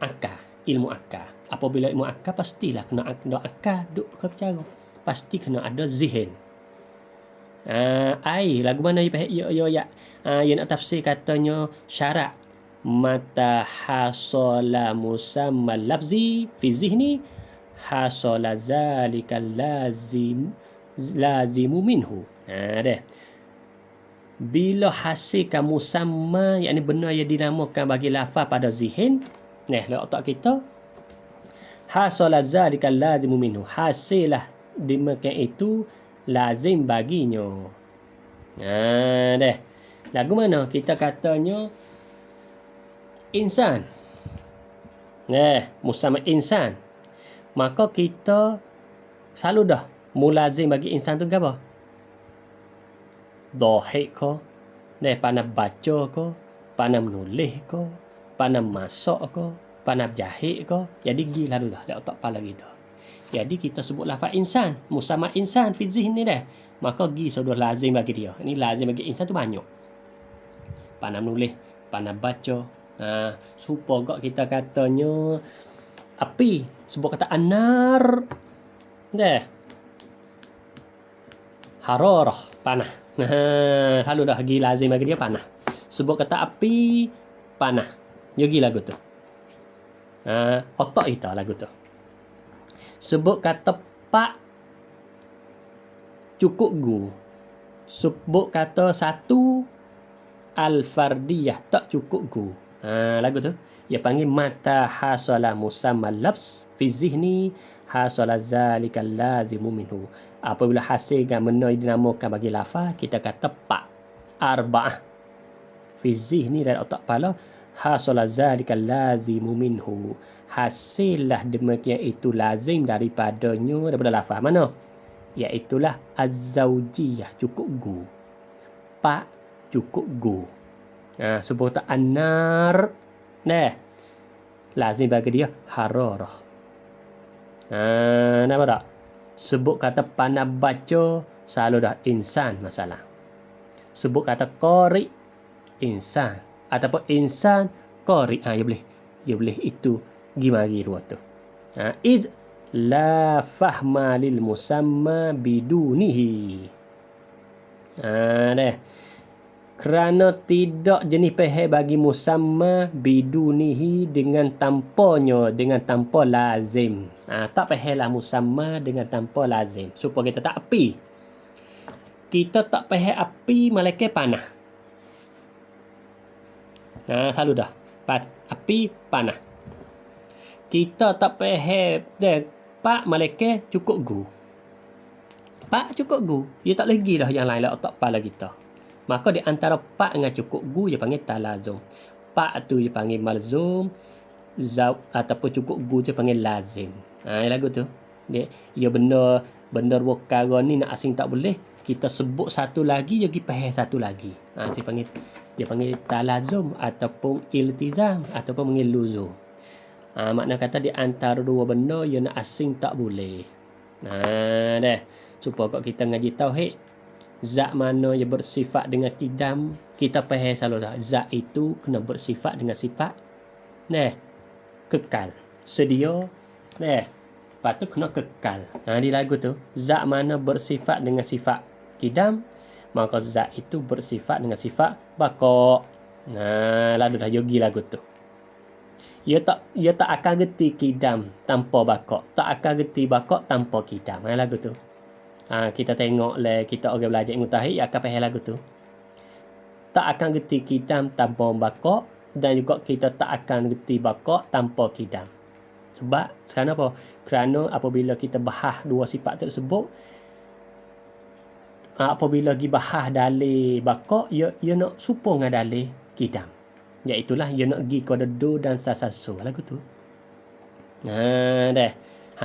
akal, ilmu akal. Apabila ilmu akal pastilah kena ada akal duk cara. Pasti kena ada zihin. Lagu mana ya nak tafsir katanya syarat mata hasala musammal lafzi fi zihni hasala zalikal lazimu minhu. Bila hasilkan musamma, yakni benda yang dinamakan bagi lafaz pada zihin, dalam otak kita, hasala zalikal lazimu minhu, hasilah dimakan itu lazim baginya. Lagu mana kita katanya insan. Musamma insan. Maka kita selalu dah mulazim bagi insan tu apa? Dhahik ke? Pandai baca ke? Pandai menulis ke? Pandai masak ke? Pandai berjahit ke? Jadi gi lalu dah lewat otak kepala kita. Jadi kita sebut lafaz insan, musamma insan fi zihni dah. Maka gi sudah lazim bagi dia. Ini lazim bagi insan tu banyak. Pandai menulis, pandai baca. Supaya kita katanya api, sebut kata anar. Hararah, panah. Selalu dah gi lazim bagi dia panah. Sebut kata api, panah. Yogi lagu tu. Otak kita lagu tu. Sebut kata pak, cukup gu. Sebut kata satu, al-fardiyah, tak cukup gu. Lagu tu. Dia panggil mata hasala musammal lafz fi zihni hasala zalikal lazimu minhu. Apabila hasilkan benda dinamakan bagi lafaz, kita kata pak. Arba'ah. Fi zihni dari otak kepala hasala zalikal lazimu minhu. Hasillah demikian itu lazim daripadanya daripada lafaz mana? Iaitulah az-zawjiyah, cukup gu. Pak cukup gu. Sebut tak anar. Lazim bagi dia hararah. Nampak tak? Sebut kata pandai baca, selalu dah insan masalah. Sebut kata qari, insan. Ataupun insan, qari. Ya boleh itu gimari dua tu. Iz la fahma lil musamma bidunihi. Kerana tidak jenis peheh bagi musamma bidunihi dengan tanpanya, dengan tanpa lazim. Tak peheh lah musamma dengan tanpa lazim. Supaya kita tak api. Kita tak peheh api malaikat panah. Selalu dah. Api panah. Kita tak peheh pak malaikat cukup gu. Pak cukup gu. Dia tak lagi dah yang lain lah otak kepala kita. Maka di antara pak dengan cukup gu dia panggil talazum. Pak tu dia panggil malzum, ataupun cukup gu dia panggil lazim. Lagu tu. Dia benda dua perkara ni nak asing tak boleh. Kita sebut satu lagi, dia pergi pahal satu lagi. Dia panggil talazum ataupun iltizam ataupun panggil luzum. Makna kata di antara dua benda yang nak asing tak boleh. Supaya kita ngaji tauhid, zat mana yang bersifat dengan kidam, kita pahal selalu dah. Zat itu kena bersifat dengan sifat kekal, sedia. Lepas tu kena kekal. Di lagu tu, zat mana bersifat dengan sifat kidam, maka zat itu bersifat dengan sifat baqa. Lalu dah yogi lagu tu. Ia tak akan gerti kidam tanpa baqa, tak akan gerti baqa tanpa kidam. Lagu tu. Kita tengok kita orang belajar ilmu tauhid akan faham lagu tu. Tak akan gerti kidam tanpa baqa, dan juga kita tak akan gerti baqa tanpa kidam. Sebab kerana apa? Kerana apabila kita bahas dua sifat tersebut, apabila pergi bahas dalil baqa, ia nak serupa dengan dalil kidam. Iaitulah ia nak pergi kepada do dan sasaso lagu tu.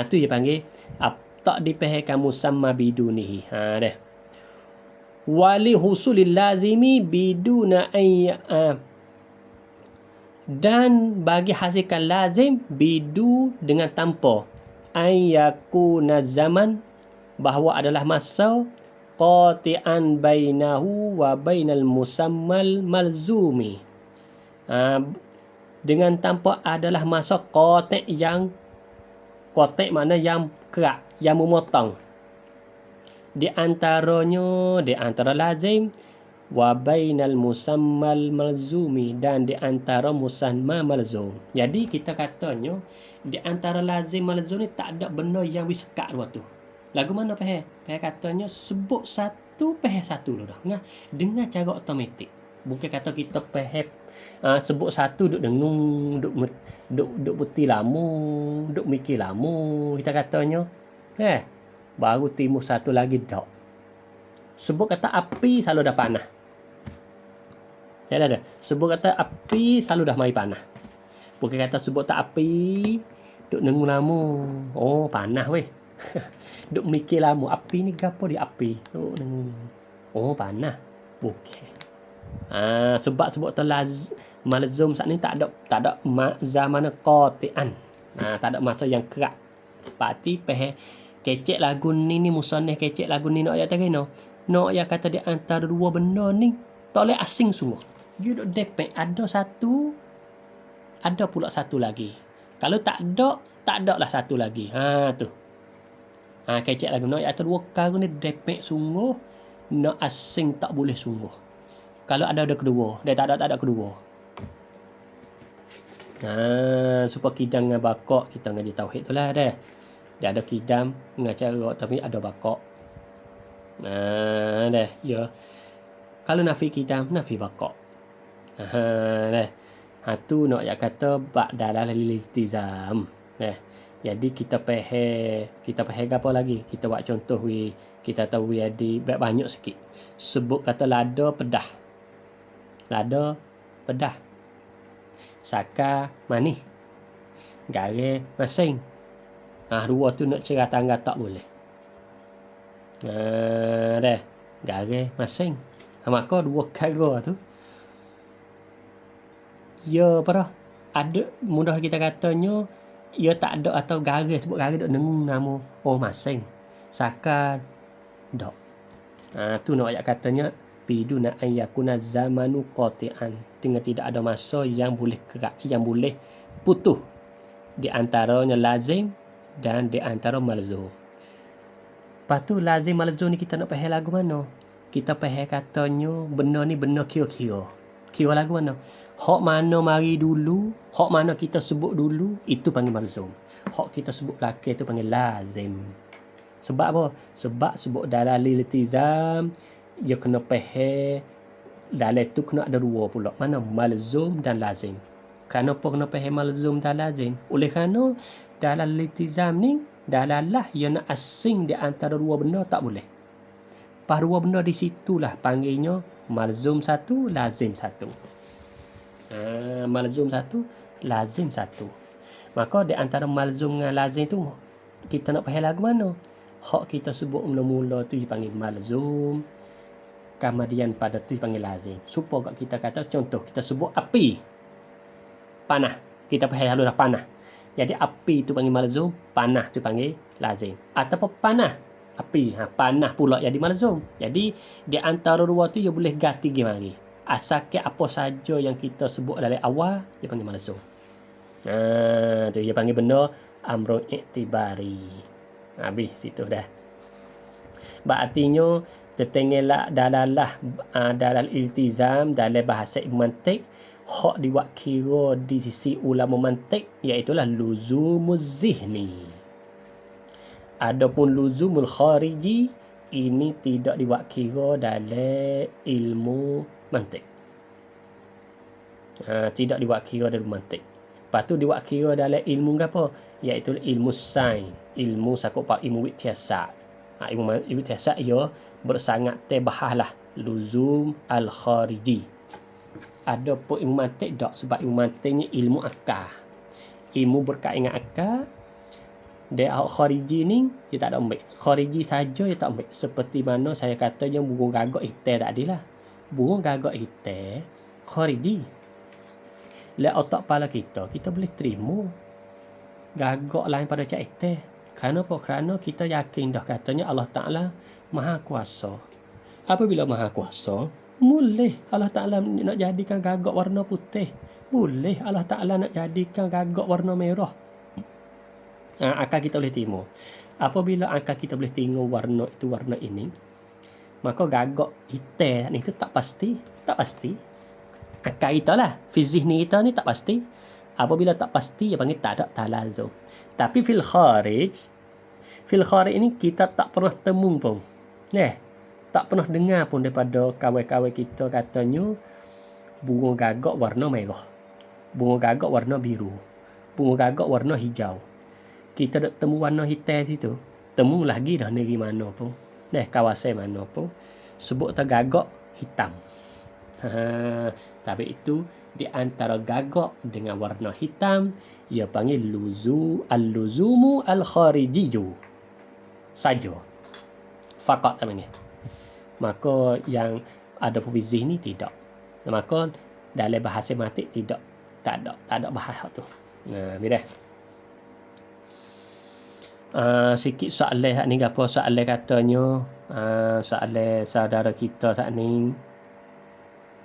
Tu dia panggil tak dipehkan musamma bidunihi. Wali husulil lazimi biduna dan bagi hasilkan lazim bidu dengan tanpa ayyakuna zaman, bahawa adalah masa qati'an bainahu wa bainal musammal malzumi. Dengan tanpa adalah masa qati' yang qati' makna yang kerak, yang memotong di antara lazim wa bainal musammal malzumi, dan di antara musamma malzum. Jadi kita katanya di antara lazim malzum ni tak ada benda yang disekat dua tu. Lagu mana faham? Faham katanya sebut satu faham satu dah. Dengan cara automatik. Bukan kata kita faham sebut satu duk dengung, duk putih lama, duk mikir lama. Kita katanya baru timbul satu lagi dak. Sebut kata api selalu dah panah. Sebut kata api selalu dah mai panah. Bukan kata sebut tak api, duk nengu lama. Oh, panas weh. Duk mikir lama, api ni gapo dia api? Duk nengu. Oh, panas. Bukan. Sebab malzum saat ni tak ada zaman qati'an. Tak ada masa yang kerat. Berarti kecek lagu ni musannaf kecek lagu ni nak ayat tadi no. Nak ayat kata di antara dua benda ni tak boleh asing sungguh. Dia duk depek ada satu, ada pula satu lagi. Kalau tak ada lah satu lagi. Tu. Kecek lagu nak ayat dua kali ni depek sungguh, nak asing tak boleh sungguh. Kalau ada kedua, dia tak ada kedua. Supaya kidam dengan bakok kita ngaji tauhid tu lah dah. Dia ada kidam mengajar tapi ada bakok. Dah. Ya. Kalau nafi kidam, nafi bakok. Dah. Tu nak ya kata ba'dalal iltizam. Dah. Jadi kita faham apa lagi? Kita buat contoh kita tahu di banyak sikit. Sebut kata lada pedah. Lada pedah. Saka manis. Garam masing. Dua tu nak cerah tangga tak boleh. Dah. Garam masing. Maka dua kara tu. Ya apa dah? Ada mudah kita katanya ia tak ada atau garam sebut garam duk nengung nama masing. Saka dak. Tu nak ayat katanya biduna ayyakuna zamanu qati'an, dengan tidak ada masa yang boleh kerat, yang boleh putus di antaranya lazim dan di antara malzum. Lepas tu lazim malzum ni kita nak faham lagu mana? Kita faham katanya benda ni benda kira-kira. Kira lagu mana? Hak mana mari dulu, hak mana kita sebut dulu, itu panggil malzum. Hak kita sebut belakang itu panggil lazim. Sebab apa? Sebab sebut dalam iltizam, dia kena faham dalam tu kena ada dua pula. Mana? Malzum dan lazim. Kenapa kena faham malzum dan lazim? Oleh kerana dalam iltizam ni, dalam lah yang nak asing di antara dua benda tak boleh. Pas dua benda di situlah panggilnya malzum satu, lazim satu. Malzum satu, lazim satu. Maka di antara malzum dengan lazim tu kita nak faham lagu mana? Hak kita sebut mula-mula tu dipanggil malzum, kemudian pada tu dipanggil lazim. Supaya kita kata contoh kita sebut api, panah. Kita faham dulu dah panah. Jadi api tu panggil malzum, panah tu panggil lazim. Ataupun panah, api, panah pula jadi malzum. Jadi di antara dua tu dia boleh ganti gimana? Asalkan apa saja yang kita sebut dari awal dia panggil malzum. Tu dia panggil benda amrun iktibari. Habis situ dah. Berartinya tetenggelah dalam iltizam dalam bahasa mantik hak diwak kira di sisi ulama mantik iaitu luzumuz zihni. Adapun luzumul khariji ini tidak diwak kira dalam ilmu mantik. Tidak diwak kira dalam mantik. Lepas tu diwak kira dalam ilmu apa? Iaitu ilmu sains, ilmu sakup ilmu wityasat. Ilmu wityasat ia bersangat bahaslah luzum al-khariji. Ada pun ilmu mantik tak, sebab ilmu mantiknya ilmu akal. Ilmu berkait dengan akal. Dia khariji ni dia tak ada ambil. Khariji saja dia tak ambil. Seperti mana saya kata yang burung gagak hitam tadi lah. Burung gagak hitam khariji. Le otak kepala kita boleh terima gagak lain pada cak hitam. Kenapa? Kerana kita yakin dah katanya Allah Ta'ala Maha Kuasa. Apabila Maha Kuasa, boleh Allah Ta'ala nak jadikan gagak warna putih. Boleh Allah Ta'ala nak jadikan gagak warna merah. Akal kita boleh terima. Apabila akal kita boleh tengok warna itu warna ini, maka gagak hitam itu tak pasti. Tak pasti. Akal kita lah. Fizik ni kita ni tak pasti. Apabila tak pasti, dia panggil tak ada talazum. Tapi fil kharij ini kita tak pernah temu pun. Tak pernah dengar pun daripada kawan-kawan kita katanya burung gagak warna merah, burung gagak warna biru, burung gagak warna hijau. Kita dak temu warna hitam situ. Temu lagi dah negeri mana pun. Kawasan mana pun sebut tak gagak hitam. Tapi itu di antara gagak dengan warna hitam, ia panggil al-luzumu al-kharijiju saja. Fakat namanya. Maka yang ada pufizih ni tidak. Maka dalam bahasa matik tidak. Tak ada bahasa tu. Nah, bila. Sikit soalan ni apa soalan katanya soalan saudara kita saat ni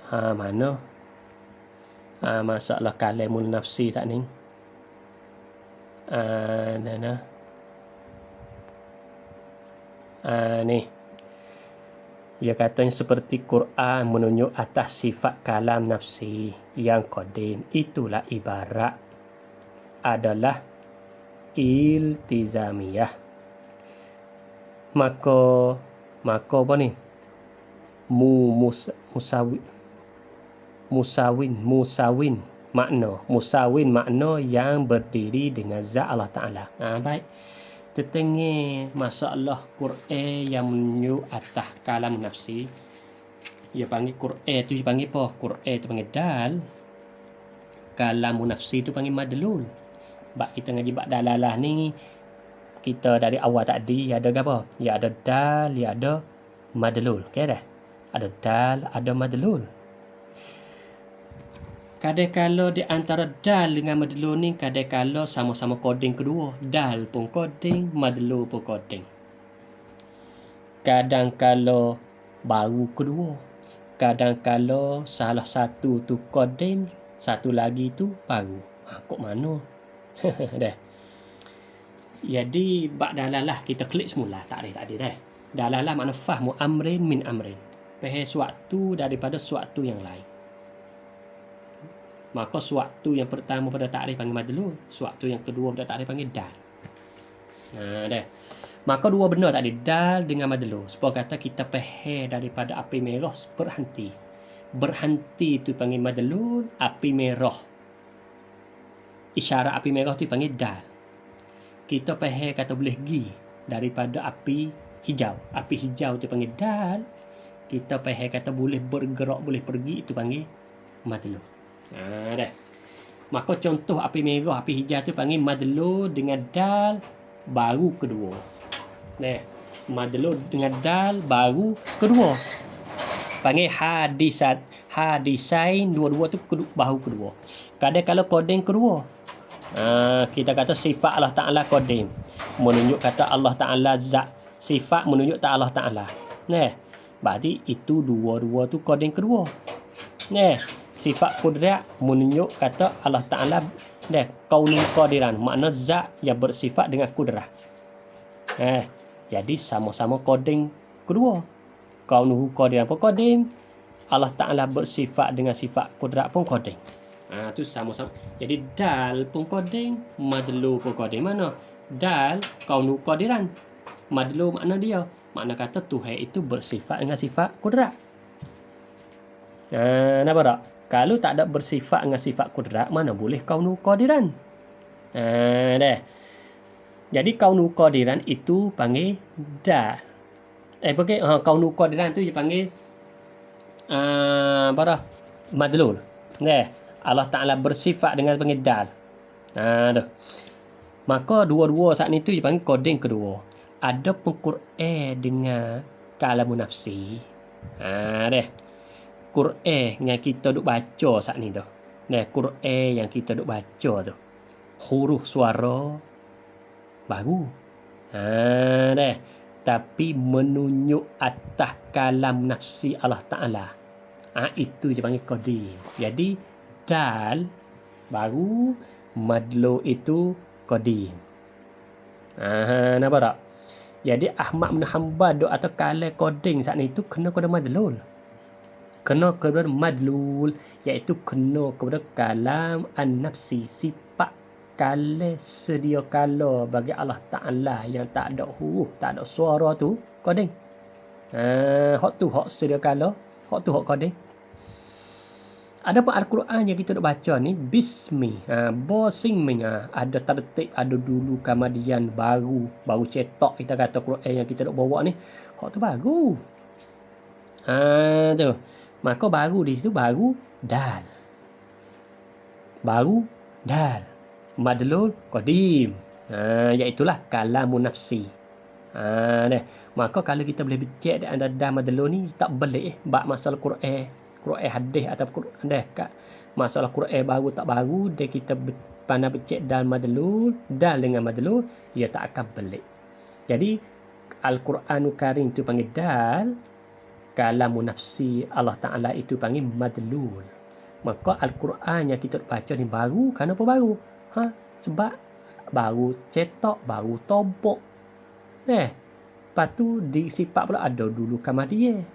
mana masalah kalamul nafsi saat ni ni ia katanya seperti Quran menunjuk atas sifat kalam nafsi yang qadim, itulah ibarat adalah iltizamiyah. Maka apa ni? Musawin makna yang berdiri dengan zat Allah Ta'ala. Baik. Tetengah masalah Quran yang menunjuk atas kalam nafsi. Ia panggil Quran tu panggil apa? Quran tu panggil dal. Kalam nafsi tu panggil madlul. Bak kita ngaji bak dalalah ni kita dari awal tadi ada apa? Ya ada dal, ya ada madlul. Okey dah? Ada dal, ada madlul. Kadang-kala di antara dal dengan madlul ni kadang-kala sama-sama koding kedua. Dal pun koding, madlul pun koding. Kadang-kala baru kedua. Kadang-kala salah satu tu koding, satu lagi tu baru. Kok mana? Dah. Jadi bak dalalah kita klik semula. Tak ada dah. Dalalah makna fahmu amrin min amrin. Faham suatu daripada suatu yang lain. Maka suatu yang pertama pada takrif panggil madlul, suatu yang kedua pada takrif panggil dal. Dah. Maka dua benda tadi, dal dengan madlul. Supaya kata kita faham daripada api merah berhenti. Berhenti itu panggil madlul, api merah. Isyarat api merah tu panggil dal. Kita faham kata boleh pergi daripada api hijau. Api hijau tu panggil dal. Kita faham kata boleh bergerak, boleh pergi, itu panggil madlul. Dah. Maka contoh api merah, api hijau tu panggil madlul dengan dal baru kedua. Nah, madlul dengan dal baru kedua. Panggil hadisain, dua-dua tu baru kedua. Kadang-kala koding kedua. Kita kata sifat Allah Ta'ala koding. Menunjuk kata Allah Ta'ala zat. Sifat menunjuk tak Allah Ta'ala. Nah, berarti itu dua-dua tu koding kedua. Nah, sifat kudrat menunjuk kata Allah Ta'ala dah kaunul qadiran, makna zat yang bersifat dengan kudrat. Jadi sama-sama koding kedua. Kaunul qadiran pun koding, Allah Ta'ala bersifat dengan sifat kudrat pun koding. Tu sama-sama. Jadi dal pun koding, madlul pun koding. Mana? Dal kaunul qadiran. Madlul makna dia, makna kata Tuhan itu bersifat dengan sifat kudrat. Nampak tak? Kalau tak ada bersifat dengan sifat kudrat, mana boleh kaunu qadiran. Dah. Jadi kaunu qadiran itu panggil dal. Kaunu qadiran tu dipanggil madlul. Dah. Allah Ta'ala bersifat dengan panggil dal. Maka dua-dua saat ni tu dipanggil koding kedua. Ada Quran dengan kalamun nafsi. Dah. Quran yang kita duk baca saat ni tu. Nah, Quran yang kita duk baca tu. Huruf suara baru. Dah. Tapi menunjuk atas kalam nafsi Allah Ta'ala. Itu je panggil qadim. Jadi dal baru, madlul itu qadim. Nampak tak? Jadi Ahmad bin Hanbal duk atau kalam qadim saat ni tu kena kepada madlul. Kena kepada madlul, iaitu kena kepada kalam an-nafsi, sifat kala sedia kala bagi Allah Ta'ala yang tak ada huruf, tak ada suara tu koding. Hak tu hak sedia kala, hak tu hak koding. Ada pun Al-Quran yang kita nak baca ni bismi, bosing ada tertib, ada dulu kemudian baru cetak kita kata Quran yang kita nak bawa ni, hak tu baru. Tu Maka baru di situ baru dal. Baru dal. Madlul qadim. Iaitulah kalamun nafsi. Maka kalau kita boleh becek di antara dal madlul ni tak boleh bab masalah Quran hadis atau Quran masalah Quran baru tak baru dia kita pandai becek dal madlul, dal dengan madlul, ia tak akan belik. Jadi Al-Quranul Karim itu panggil dal, kalamun nafsi Allah Ta'ala itu panggil madlul. Maka Al-Quran yang kita baca ni baru, kenapa baru? Sebab baru cetak, baru tobok. Lepas tu disifat pula ada dulu Kamadiyah.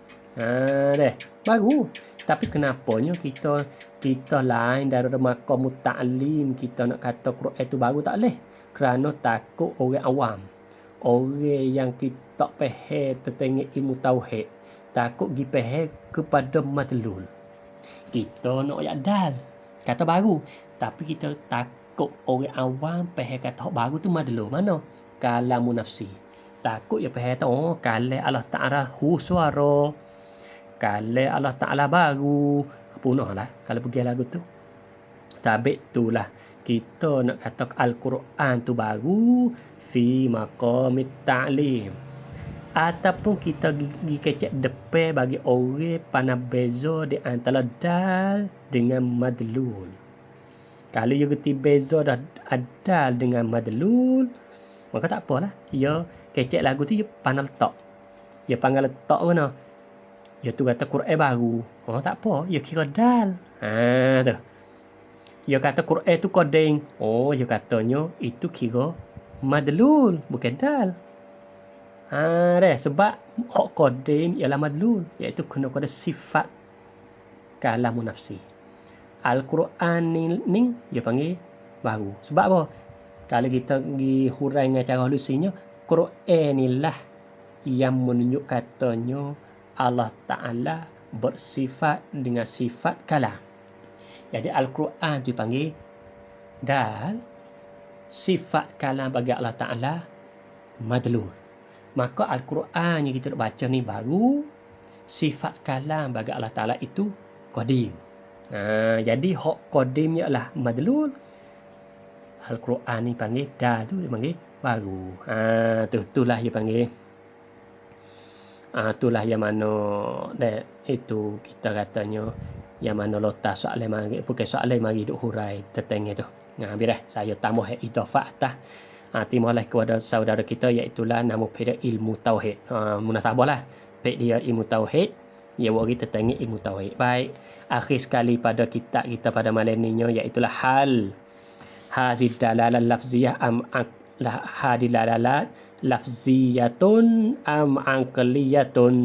Baru. Tapi kenapanya kita lain daripada maqam ta'lim, kita nak kata Quran itu baru tak boleh. Kerana takut orang awam, orang yang kita faham tentang ilmu tauhid, takut pergi faham kepada madlul. Kita nak ayat dal, kata baru, tapi kita takut orang awam faham kata baru tu madlul. Mana? Kalamun nafsi. Takut ya faham tu kalau Allah Ta'ala suara, kalau Allah Ta'ala baru, punahlah kalau pergi lagu tu. Sabit itulah kita nak kata Al-Quran tu baru fi maqamit ta'lim. Ataupun kita pergi kecek depan bagi orang pandai beza di antara dal dengan madlul. Kalau you gerti beza dah dal dengan madlul, maka tak apalah. Ya kecek lagu tu you pandai letak. Ya pandai letak mana? Ya tu kata Quran baru. Tak apa, ya kira dal. Tu. Ya kata Quran tu kodeng. Ya katanya itu kira madlul, bukan dal. Sebab hak kodeng ialah madlul, iaitu kena pada sifat kalamun nafsi. Al-Quran ni dia panggil baru. Sebab apa? Kalau kita pergi hurai dengan cara halusinya, Quran inilah yang menunjuk katanya Allah Ta'ala bersifat dengan sifat kalam. Jadi Al-Quran tu panggil dal, sifat kalam bagi Allah Ta'ala madlul. Maka Al-Quran yang kita nak baca ni baru, sifat kalam bagi Allah Ta'ala itu qadim. Jadi hak qadim ialah madlul. Al-Quran ni panggil dal tu dia panggil baru. Itulah dia panggil. Itulah yang mana itu kita katanya yang mana letak soalan mari, bukan soalan mari duk hurai tentang itu. Biar saya tambah idafah atas. Terima kasih kepada saudara kita, iaitulah nama pada ilmu tauhid. Munasabahlah baik dia ilmu tauhid, ia bagi tentang ilmu tauhid. Baik, akhir sekali pada kitab kita pada malam ni iaitulah hal hazid dalalah lafziyah am hadilalalat lafziyatun am aqliyatun.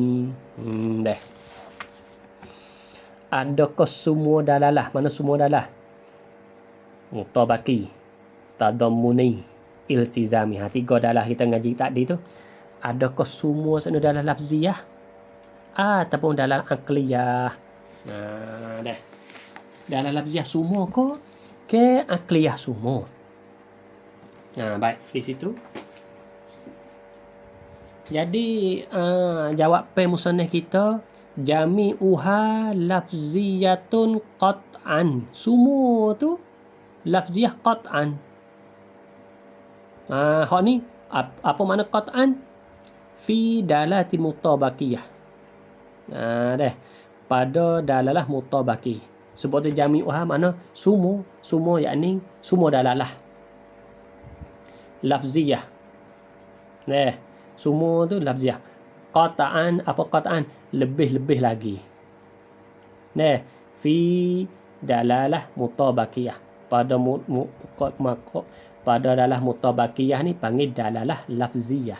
Adakah semua dalalah? Mana semua dalalah? Mutabaki, tadammuni, iltizami. Tiga dalalah kita ngaji tadi tu. Adakah semua sana dalalah lafziyah ataupun dalalah aqliyah? Dalalah lafziyah semua ke aqliyah semua? Baik, di situ. Jadi jawapan musannaf kita jami'uha lafziyatun qat'an. Semua tu lafziyah qat'an. Hak ni apa makna qat'an? Fi dalati mutabakiyah. Pada dalalah mutabaki. Sebab tu jami'uha makna semua yakni semua dalalah lafziyah. Semua tu lafziyah. Qata'an, apa qata'an? Lebih-lebih lagi. Fi dalalah mutabakiyah. Pada dalalah mutabakiyah ni panggil dalalah lafziyah.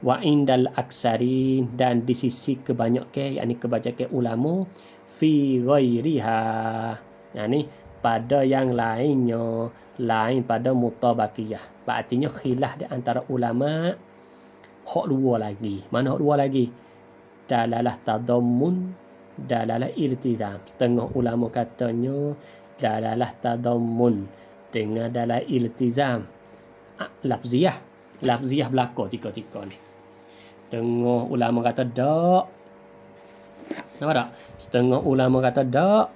Wa indal aksarin, dan di sisi kebanyakan, yakni kebanyakan ulama, fi ghairiha, yakni pada yang lainnya, lain pada mutabakiyah. Artinya khilaf di antara ulama. Hak dua lagi. Mana hak dua lagi? Dalalah tadammun, dalalah iltizam. Setengah ulama katanya dalalah tadammun dengan dalalah iltizam. Lafziyah belaka tiga-tiga ni. Tengah ulama kata tak. Nampak tak? Setengah ulama kata tak.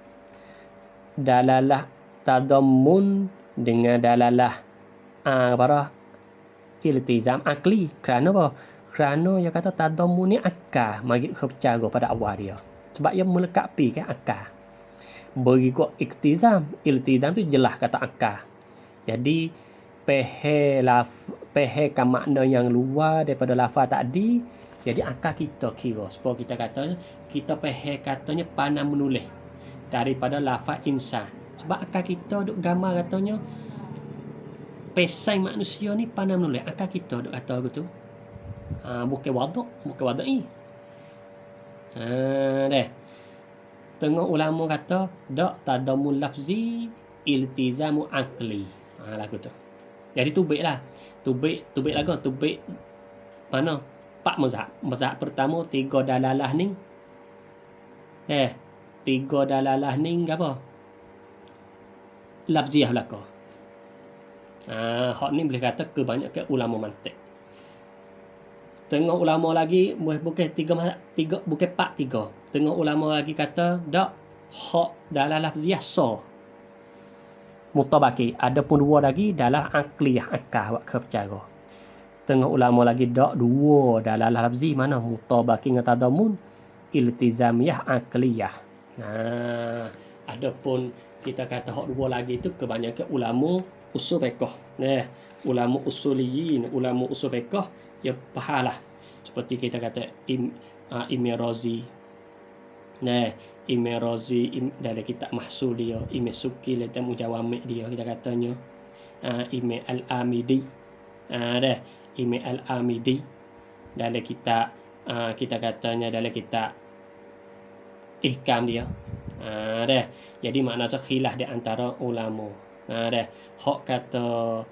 Dalalah tadammun dengan dalalah iltizam akli. Kerana apa? Kerana dia kata tadammun ni akal. Mari kita bercara pada awal dia. Sebab dia melekapi kan akal. Berikut iltizam tu jelas kata akal. Jadi pehekan makna yang luar daripada lafaz tadi, jadi akal kita kira supaya kita kata kita katanya pandai menulis daripada lafaz insan. Sebab akal kita duk gambar katanya pesan manusia ni pandai menulis. Akal kita duk kata begitu. Bukan wadai. Deh. Tengok ulama kata dak tadamul lafzi iltizamu akli. Lagu tu. Jadi tubik lagu tubik mana? 4 mazhab. Mazhab pertama 3 dalalah ni. 3 dalalah ni apa? Lafziah belaka. Hak ni boleh kata kebanyakan ulama mantik. Tengok ulama lagi bukan 3 bukan 4 3. Tengok ulama lagi kata dak hak dalam lafziah so. Mutabaki. Adapun 2 lagi dalam akliyah akal buat kepercayaan. Tengok ulama lagi dak 2 dalam lafzi mana mutabaki dengan tadamun iltizamiyah akliyah. Adapun kita kata hak 2 lagi tu kebanyakan ulama usul fiqh. Ulama usuliyin, ulama usul fiqh ya pahalah. Seperti kita kata Imam Razi. Imam Razi dalam kitab Mahsul dia, Imam Suki dalam Mujawami' dia kita katanya. Imam Al-Amidi. Imam Al-Amidi dalam kitab kita katanya dalam kitab Ihkam dia. Jadi makna khilaf di antara ulama. Hak kata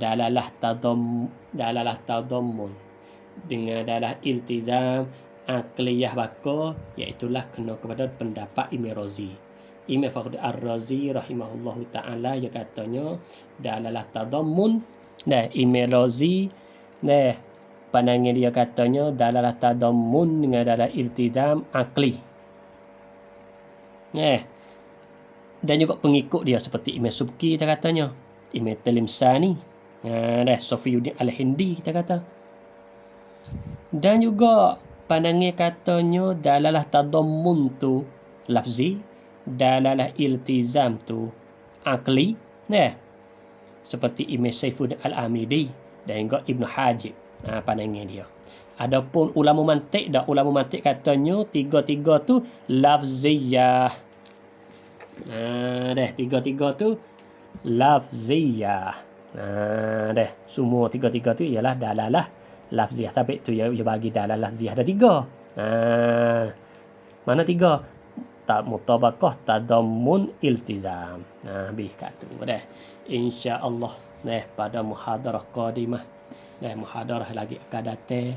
dalalah tadammun dengan dalalah iltizam akliyah baka, iaitulah kena kepada pendapat Imam Razi. Imam Fakhruddin Ar-Razi rahimahullahu taala dia katanya dalalah tadammun. Imam Razi pandangan dia katanya dalalah tadammun dengan dalalah iltizam akli. Dan juga pengikut dia seperti Imam Subki kita katanya, Imam Talimsani, Sofiyuddin Al-Hindi kita kata. Dan juga pandangan katanya dalalah tadammun tu lafzi, dalalah iltizam tu akli. Seperti Imam Saifuddin Al-Amidi dan juga Ibn Hajib. Pandangan dia. Adapun ulama mantik katanya 3 tu lafziyah. 3 tu lafziyah. Semua 3 tu ialah dalalah lafziyah. Tapi tu dia bagi dalalah lafziyah ada 3. Mana 3? Mutabaqah tadammun iltizam. Habis kat tu dah. Insya-Allah pada muhadarah qadimah, muhadarah lagi akan datang,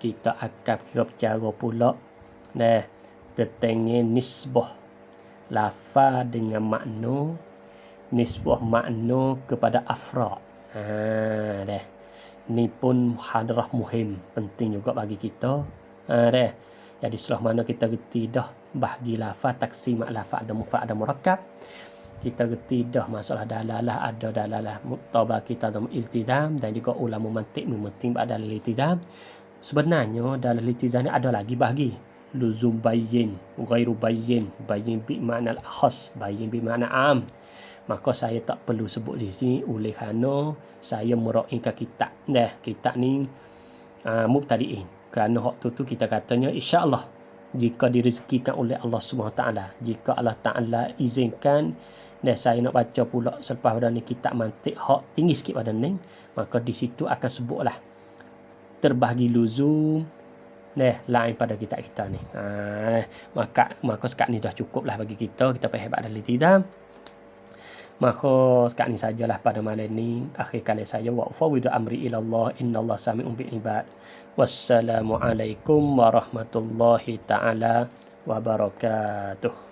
kita akan berbicara pula tentang nisbah lafaz dengan makna, nisbah makna kepada afrad. Ni pun muhadarah muhim, penting juga bagi kita. Jadi setelah mana kita reti dah bahagi lafaz, taksimat lafaz ada mufrad ada murakkab, kita reti dah masalah dalalah, ada dalalah mutabaq kita dalam iltizam, dan juga ulama mantik mementing pada dalal iltizam. Sebenarnya dalal iltizam ni ada lagi bahagi luzum bayyin, ghairu bayyin, bayyin bi makna al-khas, bayyin bi makna am. Maka saya tak perlu sebut di sini oleh kerana saya meraihkan kitab. Kitab ni mubtadi'in. Kerana waktu tu kita katanya insya-Allah jika direzekikan oleh Allah Subhanahu taala, jika Allah Taala izinkan saya nak baca pula selepas pada ni kitab mantik hak tinggi sikit pada ni, maka di situ akan sebutlah terbahagi luzum lain pada kitab kita ni. Maka sekat ni dah cukup lah bagi kita faham pada iltizam. Maka sekat ni sajalah pada malam ni. Akhir kali saya wa ufawwidu amri ila Allah, innallaha sami'un bil ibad. Wassalamualaikum warahmatullahi taala wabarakatuh.